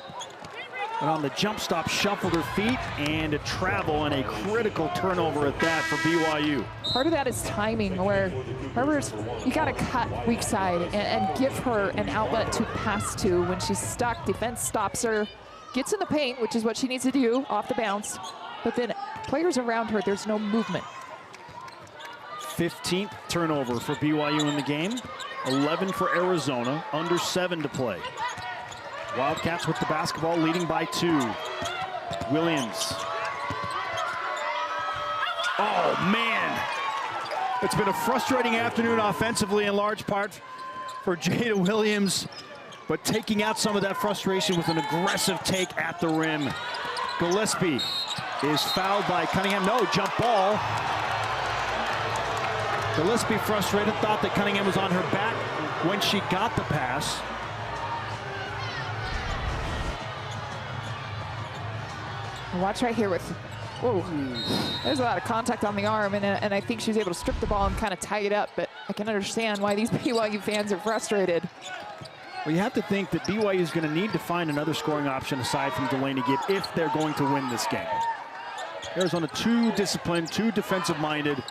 And on the jump stop, shuffled her feet, and a travel and a critical turnover at that for BYU. Part of that is timing, where Barber's, you gotta cut weak side and give her an outlet to pass to. When she's stuck, defense stops her, gets in the paint, which is what she needs to do off the bounce, but then players around her, there's no movement. 15th turnover for BYU in the game. 11 for Arizona, under 7 to play. Wildcats with the basketball, leading by 2. Williams. Oh, man. It's been a frustrating afternoon offensively in large part for Jada Williams, but taking out some of that frustration with an aggressive take at the rim. Gillespie is fouled by Cunningham. No, jump ball. Gillespie frustrated, thought that Cunningham was on her back when she got the pass. Watch right here with, whoa, there's a lot of contact on the arm, and I think she was able to strip the ball and kind of tie it up, but I can understand why these BYU fans are frustrated. Well, you have to think that BYU is going to need to find another scoring option aside from Delaney Gibb if they're going to win this game. Arizona too disciplined, too defensive-minded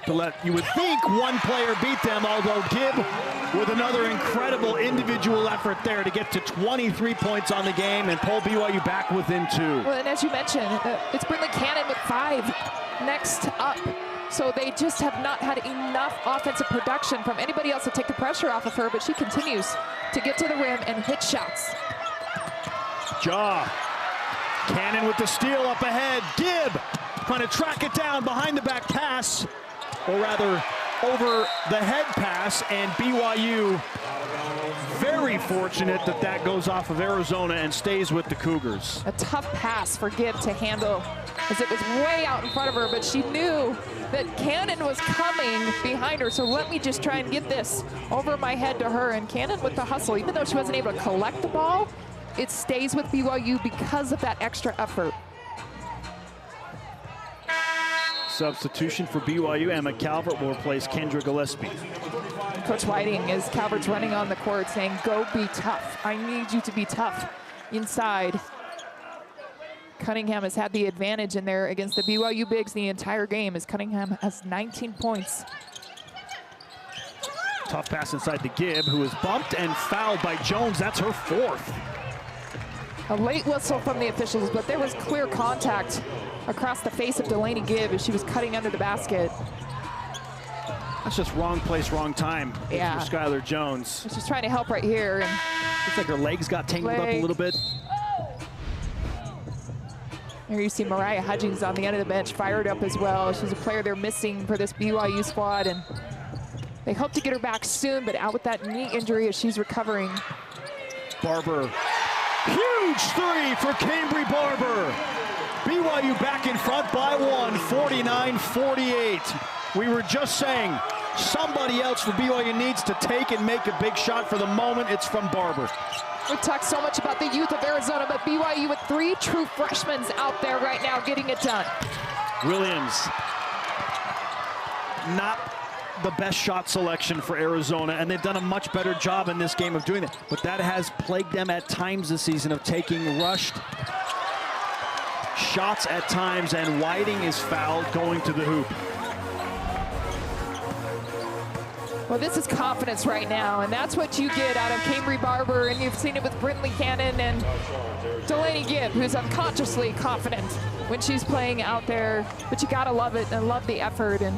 to let, you would think, one player beat them, although Gibb with another incredible individual effort there to get to 23 points on the game and pull BYU back within 2. Well, and as you mentioned, it's Brinley Cannon with 5 next up. So they just have not had enough offensive production from anybody else to take the pressure off of her, but she continues to get to the rim and hit shots. Jaw. Cannon with the steal up ahead. Gibb trying to track it down behind the back pass, or rather over the head pass, and BYU very fortunate that that goes off of Arizona and stays with the Cougars. A tough pass for Gibb to handle as it was way out in front of her, but she knew that Cannon was coming behind her, so let me just try and get this over my head to her. And Cannon with the hustle, even though she wasn't able to collect the ball, it stays with BYU because of that extra effort. Substitution for BYU, Emma Calvert will replace Kendra Gillespie. Coach Whiting, as Calvert's running on the court, saying, go be tough. I need you to be tough inside. Cunningham has had the advantage in there against the BYU bigs the entire game, as Cunningham has 19 points. Tough pass inside to Gibb, who is bumped and fouled by Jones. That's her 4th. A late whistle from the officials, but there was clear contact across the face of Delaney Gibb as she was cutting under the basket. That's just wrong place, wrong time for Skylar Jones. She's trying to help right here. And looks like her legs got tangled up a little bit. Here you see Mariah Hudgins on the end of the bench, fired up as well. She's a player they're missing for this BYU squad, and they hope to get her back soon, but out with that knee injury as she's recovering. Barber, huge 3 for Cambry Barber. BYU back in front by 1, 49-48. We were just saying, somebody else for BYU needs to take and make a big shot. For the moment, it's from Barber. We talk so much about the youth of Arizona, but BYU with 3 true freshmen out there right now getting it done. Williams, not the best shot selection for Arizona, and they've done a much better job in this game of doing that. But that has plagued them at times this season, of taking rushed shots at times, and Whiting is fouled going to the hoop. Well, this is confidence right now, and that's what you get out of Cambry Barber, and you've seen it with Brinley Cannon and Delaney Gibb, who's unconsciously confident when she's playing out there. But you gotta love it and love the effort. And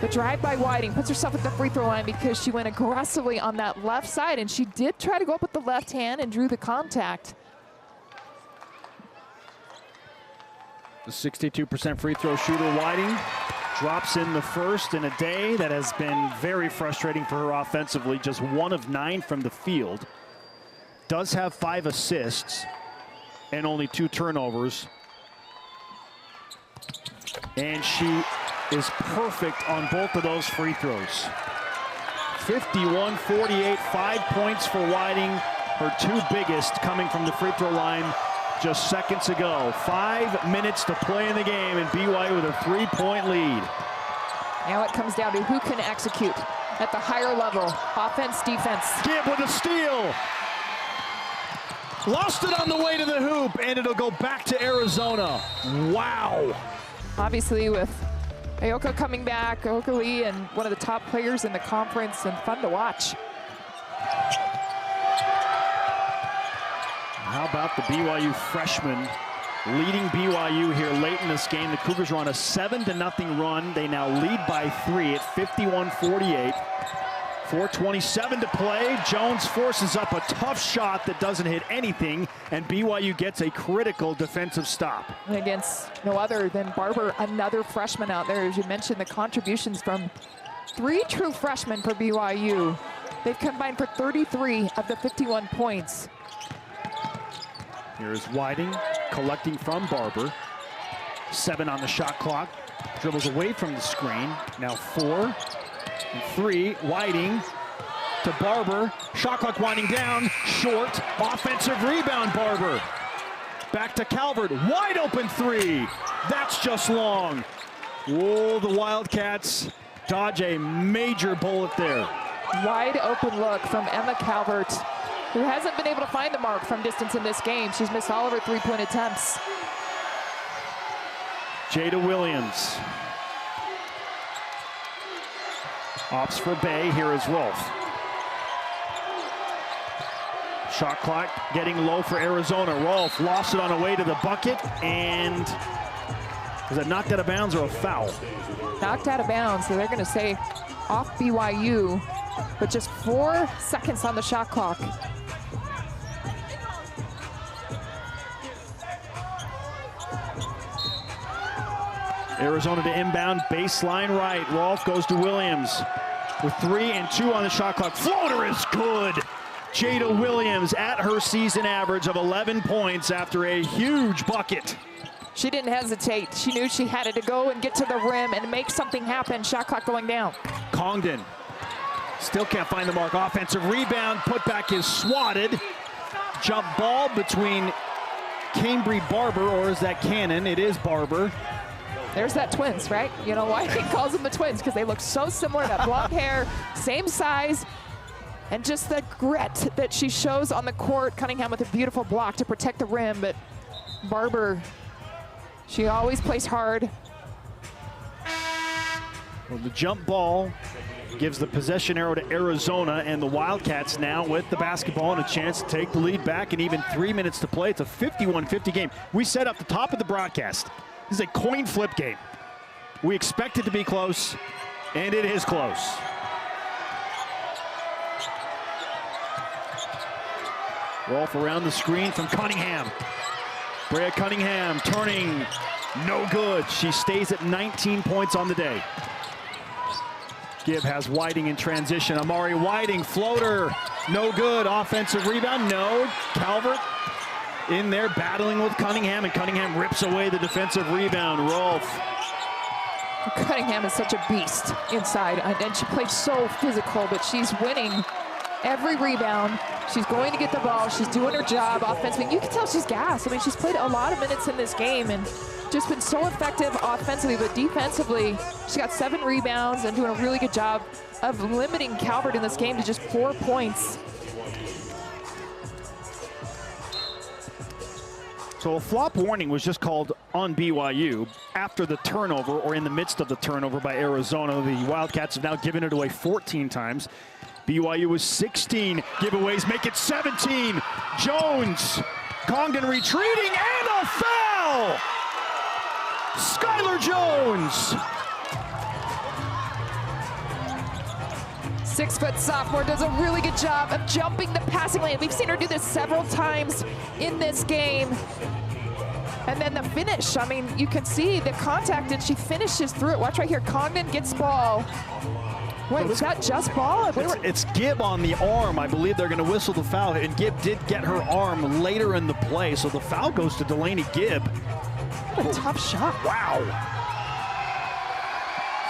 the drive by Whiting puts herself at the free throw line because she went aggressively on that left side, and she did try to go up with the left hand and drew the contact. The 62% free throw shooter Whiting drops in the first in a day that has been very frustrating for her offensively. Just 1 of 9 from the field. Does have 5 assists and only 2 turnovers. And she is perfect on both of those free throws. 51-48, 5 points for Whiting. Her 2 biggest coming from the free throw line just seconds ago. 5 minutes to play in the game, and BYU with a 3-point lead. Now it comes down to who can execute at the higher level, offense, defense. Gibb with a steal. Lost it on the way to the hoop, and it'll go back to Arizona. Wow. Obviously with Aoka coming back, Aoka Lee, and one of the top players in the conference, and fun to watch. How about the BYU freshman leading BYU here late in this game. The Cougars are on a 7-0 run. They now lead by 3 at 51-48. 4:27 to play. Jones forces up a tough shot that doesn't hit anything, and BYU gets a critical defensive stop. Against no other than Barber, another freshman out there. As you mentioned, the contributions from 3 true freshmen for BYU. They've combined for 33 of the 51 points. Here's Whiting collecting from Barber. 7 on the shot clock. Dribbles away from the screen. Now 4 and 3. Whiting to Barber. Shot clock winding down. Short. Offensive rebound, Barber. Back to Calvert. Wide open 3. That's just long. Whoa, the Wildcats dodge a major bullet there. Wide open look from Emma Calvert, who hasn't been able to find the mark from distance in this game. She's missed all of her 3-point attempts. Jada Williams. Opts for Bay. Here is Rolfe. Shot clock getting low for Arizona. Rolfe lost it on the way to the bucket, and was it knocked out of bounds or a foul? Knocked out of bounds, so they're going to say off BYU, but just 4 seconds on the shot clock. Arizona to inbound, baseline right. Rolfe goes to Williams with 3 and 2 on the shot clock. Floater is good. Jada Williams at her season average of 11 points after a huge bucket. She didn't hesitate. She knew she had to go and get to the rim and make something happen. Shot clock going down. Congdon still can't find the mark. Offensive rebound. Putback is swatted. Jump ball between Cambry Barber, or is that Cannon? It is Barber. There's that twins, right? You know why he calls them the twins? Because they look so similar. That blonde hair, same size, and just the grit that she shows on the court. Cunningham with a beautiful block to protect the rim, but Barber, she always plays hard. Well, the jump ball gives the possession arrow to Arizona, and the Wildcats now with the basketball and a chance to take the lead back, and even 3 minutes to play. It's a 51-50 game. We said up the top of the broadcast, this is a coin flip game. We expect it to be close, and it is close. Rolfe around the screen from Cunningham. Brea Cunningham turning, no good. She stays at 19 points on the day. Gibb has Whiting in transition. Amari Whiting, floater, no good. Offensive rebound, no. Calvert in there battling with Cunningham, and Cunningham rips away the defensive rebound. Rolfe. Cunningham is such a beast inside, and she plays so physical, but she's winning every rebound. She's going to get the ball. She's doing her job offensively. You can tell she's gassed. I mean, she's played a lot of minutes in this game and just been so effective offensively, but defensively, she got 7 rebounds and doing a really good job of limiting Calvert in this game to just 4 points. So a flop warning was just called on BYU after the turnover, or in the midst of the turnover by Arizona. The Wildcats have now given it away 14 times. BYU was 16 giveaways, make it 17. Jones, Congdon retreating, and a foul! Skylar Jones! 6-foot sophomore does a really good job of jumping the passing lane. We've seen her do this several times in this game. And then the finish, I mean, you can see the contact and she finishes through it. Watch right here, Congdon gets ball. Wait, was that just ball? It's Gibb on the arm. I believe they're going to whistle the foul, and Gibb did get her arm later in the play, so the foul goes to Delaney Gibb. What a tough shot. Wow.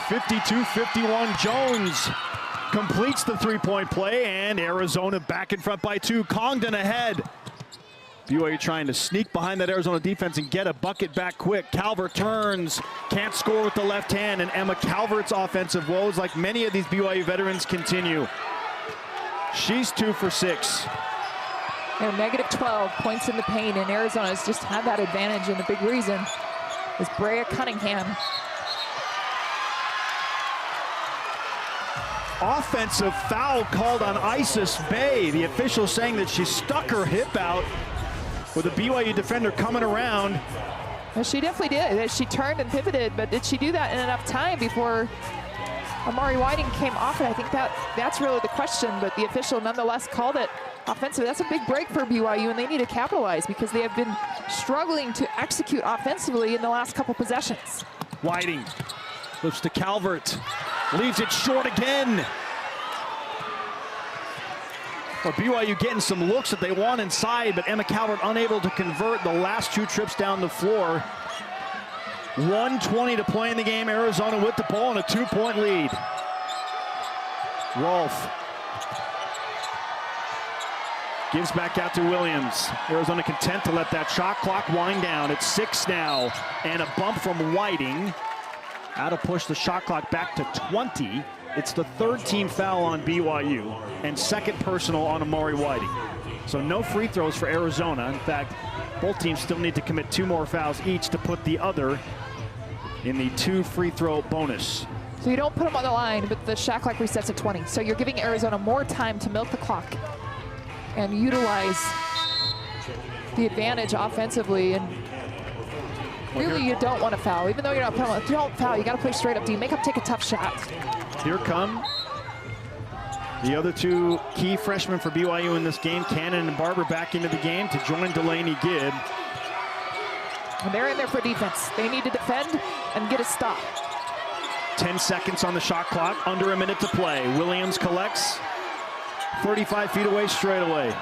52-51, Jones completes the 3-point play, and Arizona back in front by 2. Congdon ahead. BYU trying to sneak behind that Arizona defense and get a bucket back quick. Calvert turns, can't score with the left hand, and Emma Calvert's offensive woes, like many of these BYU veterans, continue. She's 2 for 6. You know, negative 12 points in the paint, and Arizona's just had that advantage, and the big reason is Brea Cunningham. Offensive foul called on Isis Bay. The official saying that she stuck her hip out. with a BYU defender coming around. Well, she definitely did. She turned and pivoted, but did she do that in enough time before Amari Whiting came off it? I think that's really the question, but the official nonetheless called it offensive. That's a big break for BYU, and they need to capitalize because they have been struggling to execute offensively in the last couple possessions. Whiting looks to Calvert, leaves it short again. Well, BYU getting some looks that they want inside, but Emma Calvert unable to convert the last 2 trips down the floor. 1:20 to play in the game. Arizona with the ball and a 2-point lead. Rolfe gives back out to Williams. Arizona content to let that shot clock wind down. It's 6 now, and a bump from Whiting. That'll push the shot clock back to 20. It's the 3rd team foul on BYU and 2nd personal on Amari Whiting. So no free throws for Arizona. In fact, both teams still need to commit 2 more fouls each to put the other in the 2 free throw bonus. So you don't put them on the line, but the shot clock resets at 20. So you're giving Arizona more time to milk the clock and utilize the advantage offensively. And really, you don't want to foul. Even though you're not penalized, if you don't foul, you got to play straight up. Do you make them take a tough shot? Here come the other 2 key freshmen for BYU in this game. Cannon and Barber back into the game to join Delaney Gibb. And they're in there for defense. They need to defend and get a stop. 10 seconds on the shot clock, under a minute to play. Williams collects 35 feet away straight away.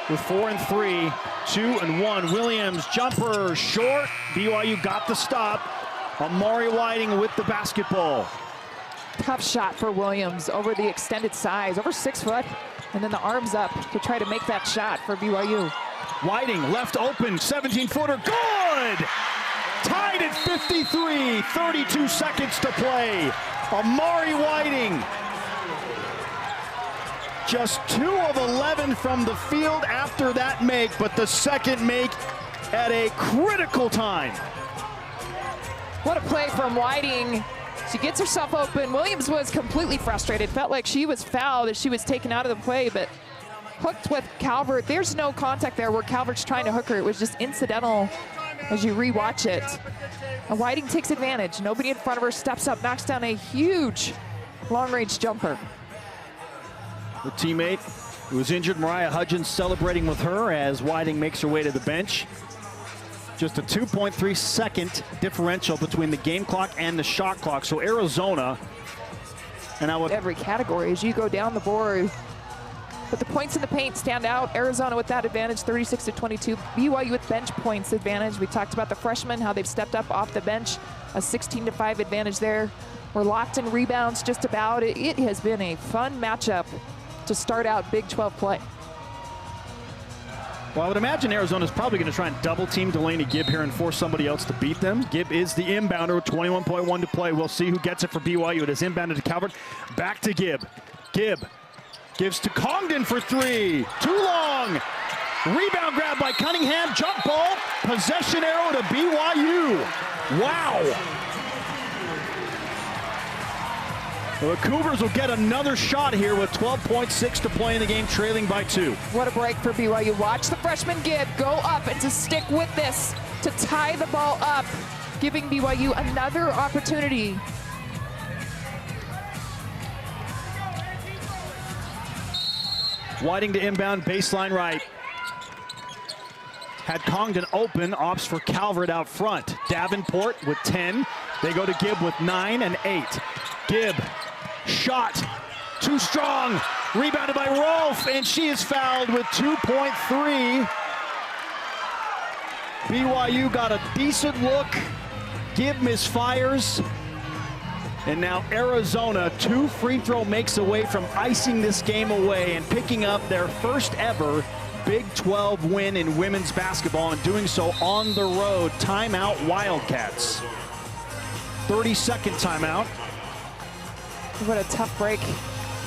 With 4 and 3, 2 and 1. Williams, jumper, short. BYU got the stop. Amari Whiting with the basketball. Tough shot for Williams over the extended size, over 6 foot, and then the arms up to try to make that shot for BYU. Whiting left open, 17-footer, good! Tied at 53, 32 seconds to play. Amari Whiting. Just 2 of 11 from the field after that make, but the second make at a critical time. What a play from Whiting. She gets herself open. Williams was completely frustrated. Felt like she was fouled as she was taken out of the play, but hooked with Calvert. There's no contact there where Calvert's trying to hook her. It was just incidental as you rewatch it. And Whiting takes advantage. Nobody in front of her, steps up, knocks down a huge long-range jumper. Her teammate who was injured, Mariah Hudgens, celebrating with her as Whiting makes her way to the bench. Just a 2.3 second differential between the game clock and the shot clock. So Arizona, and now every category as you go down the board. But the points in the paint stand out. Arizona with that advantage, 36-22. BYU with bench points advantage. We talked about the freshmen, how they've stepped up off the bench. A 16-5 advantage there. We're locked in rebounds just about. It has been a fun matchup to start out Big 12 play. Well, I would imagine Arizona's probably going to try and double team Delaney Gibb here and force somebody else to beat them. Gibb is the inbounder with 21.1 to play. We'll see who gets it for BYU. It is inbounded to Calvert. Back to Gibb. Gibb gives to Congdon for 3. Too long. Rebound grab by Cunningham. Jump ball. Possession arrow to BYU. Wow. Well, the Cougars will get another shot here with 12.6 to play in the game, trailing by 2. What a break for BYU. Watch the freshman Gibb go up and to stick with this, to tie the ball up, giving BYU another opportunity. Whiting to inbound, baseline right. Had Congdon open, opts for Calvert out front. Davenport with 10. They go to Gibb with 9 and 8. Gibb, shot, too strong. Rebounded by Rolfe, and she is fouled with 2.3. BYU got a decent look. Gibb misfires. And now Arizona, 2 free throw makes away from icing this game away and picking up their first ever Big 12 win in women's basketball, and doing so on the road. Timeout, Wildcats. 30-second timeout. What a tough break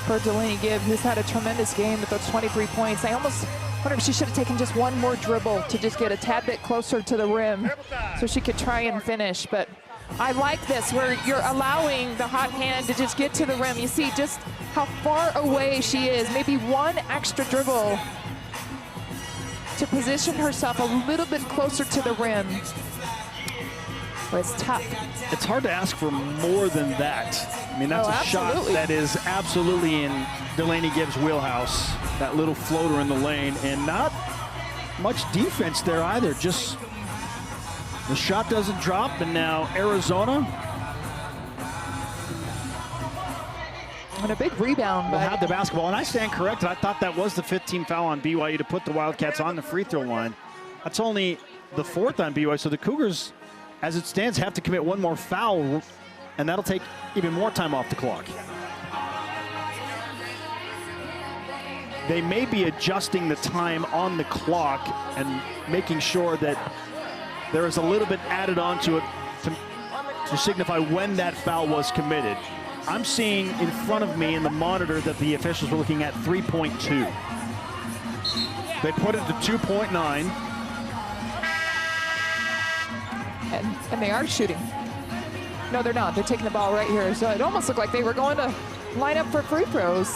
for Delaney Gibb, who's had a tremendous game with those 23 points. I almost wonder if she should have taken just one more dribble to just get a tad bit closer to the rim so she could try and finish. But I like this, where you're allowing the hot hand to just get to the rim. You see just how far away she is. Maybe one extra dribble to position herself a little bit closer to the rim. But it's tough. It's hard to ask for more than that. I mean, that's a shot that is absolutely in Delaney Gibbs' wheelhouse. That little floater in the lane, and not much defense there either. Just the shot doesn't drop, and now Arizona. And a big rebound. Will have the basketball, and I stand corrected. I thought that was the 15th foul on BYU to put the Wildcats on the free throw line. That's only the 4th on BYU, so the Cougars, as it stands, have to commit one more foul, and that'll take even more time off the clock. They may be adjusting the time on the clock and making sure that there is a little bit added onto it to signify when that foul was committed. I'm seeing in front of me in the monitor that the officials were looking at 3.2. They put it to 2.9. And they are shooting. No, they're not. They're taking the ball right here. So it almost looked like they were going to line up for free throws.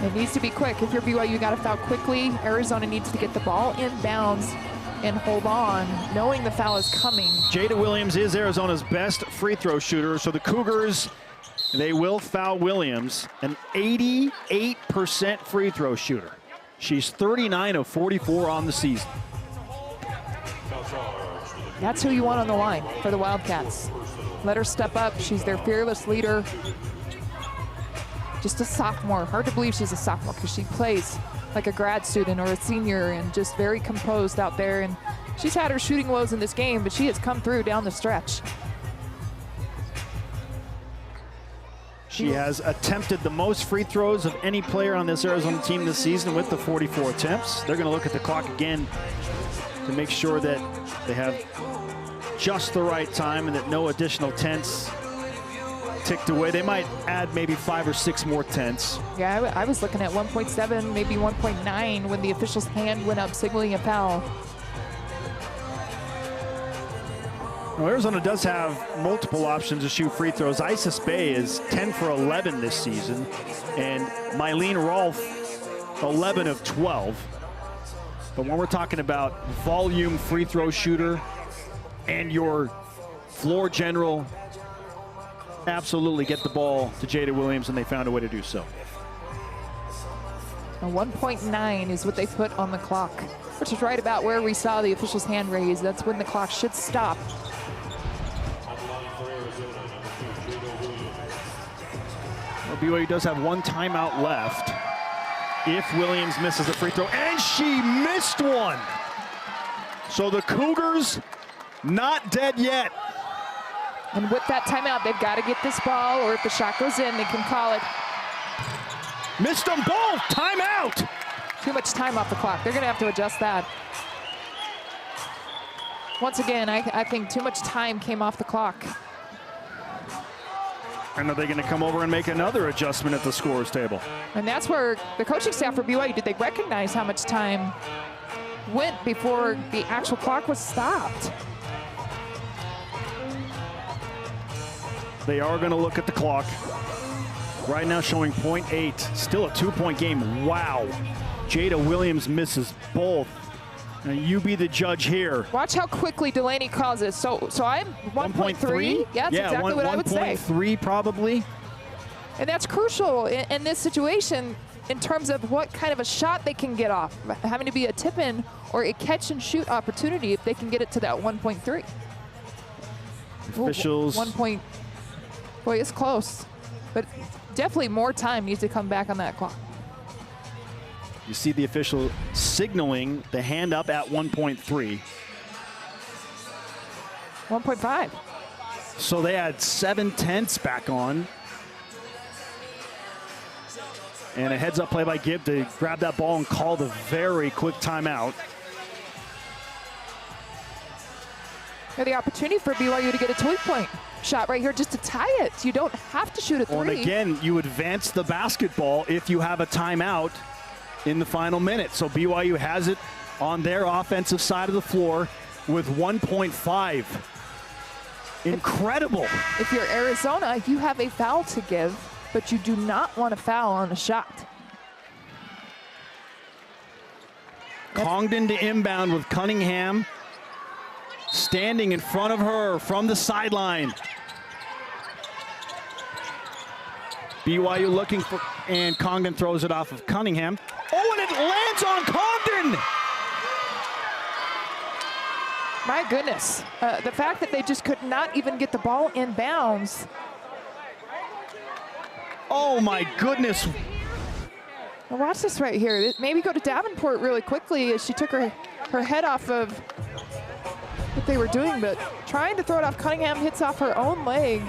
It needs to be quick. If you're BYU, you got to foul quickly. Arizona needs to get the ball in bounds and hold on, knowing the foul is coming. Jada Williams is Arizona's best free throw shooter, so the Cougars, they will foul Williams, an 88% free throw shooter. She's 39 of 44 on the season. That's who you want on the line for the Wildcats. Let her step up. She's their fearless leader. Just a sophomore. Hard to believe she's a sophomore because she plays like a grad student or a senior and just very composed out there. And she's had her shooting woes in this game, but she has come through down the stretch. She has attempted the most free throws of any player on this Arizona team this season with the 44 attempts. They're going to look at the clock again to make sure that they have just the right time and that no additional tenths ticked away. They might add maybe 5 or 6 more tenths. Yeah, I was looking at 1.7, maybe 1.9 when the official's hand went up signaling a foul. Well, Arizona does have multiple options to shoot free throws. Isis Bay is 10 for 11 this season, and Mylene Rolfe 11 of 12. But when we're talking about volume free throw shooter and your floor general, absolutely get the ball to Jada Williams, and they found a way to do so. A 1.9 is what they put on the clock, which is right about where we saw the official's hand raised. That's when the clock should stop. Well, BYU does have one timeout left if Williams misses a free throw, and she missed one. So the Cougars not dead yet. And with that timeout, they've got to get this ball, or if the shot goes in, they can call it. Missed them both, timeout. Too much time off the clock. They're gonna have to adjust that. Once again, I think too much time came off the clock. And are they gonna come over and make another adjustment at the scorer's table? And that's where the coaching staff for BYU, did they recognize how much time went before the actual clock was stopped? They are gonna look at the clock. Right now showing 0.8, still a 2-point game. Wow. Jada Williams misses both. Now you be the judge here. Watch how quickly Delaney calls it. So I'm 1.3. Yeah, that's exactly what I would say. 1.3 probably. And that's crucial in this situation in terms of what kind of a shot they can get off. Having to be a tip-in or a catch-and-shoot opportunity if they can get it to that 1.3. Officials. 1 point. Boy, it's close. But definitely more time needs to come back on that clock. You see the official signaling the hand up at 1.3. 1.5. So they had 7/10 back on. And a heads-up play by Gibb to grab that ball and call the very quick timeout. The opportunity for BYU to get a 2-point shot right here just to tie it. You don't have to shoot a 3. And again, you advance the basketball if you have a timeout in the final minute. So BYU has it on their offensive side of the floor with 1.5. Incredible. If you're Arizona, you have a foul to give, but you do not want to foul on a shot. Congdon to inbound with Cunningham standing in front of her from the sideline. BYU looking for, and Congdon throws it off of Cunningham. Oh, and it lands on Congdon! My goodness, the fact that they just could not even get the ball in bounds. Oh my goodness. Now watch this right here. Maybe go to Davenport really quickly as she took her head off of what they were doing, but trying to throw it off Cunningham hits off her own leg.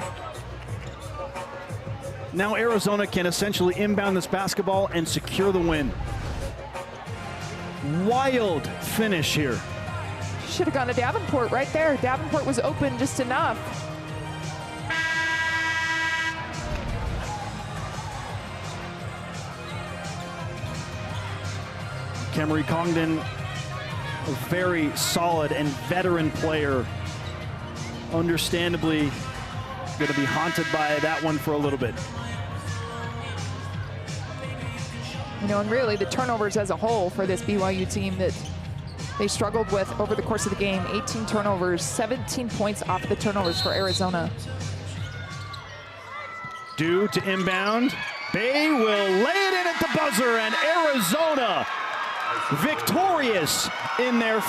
Now Arizona can essentially inbound this basketball and secure the win. Wild finish here. Should have gone to Davenport right there. Davenport was open just enough. Kemery Congdon, a very solid and veteran player. Understandably going to be haunted by that one for a little bit. You know, and really the turnovers as a whole for this BYU team that they struggled with over the course of the game. 18 turnovers, 17 points off the turnovers for Arizona. Due to inbound. Bay will lay it in at the buzzer, and Arizona victorious in their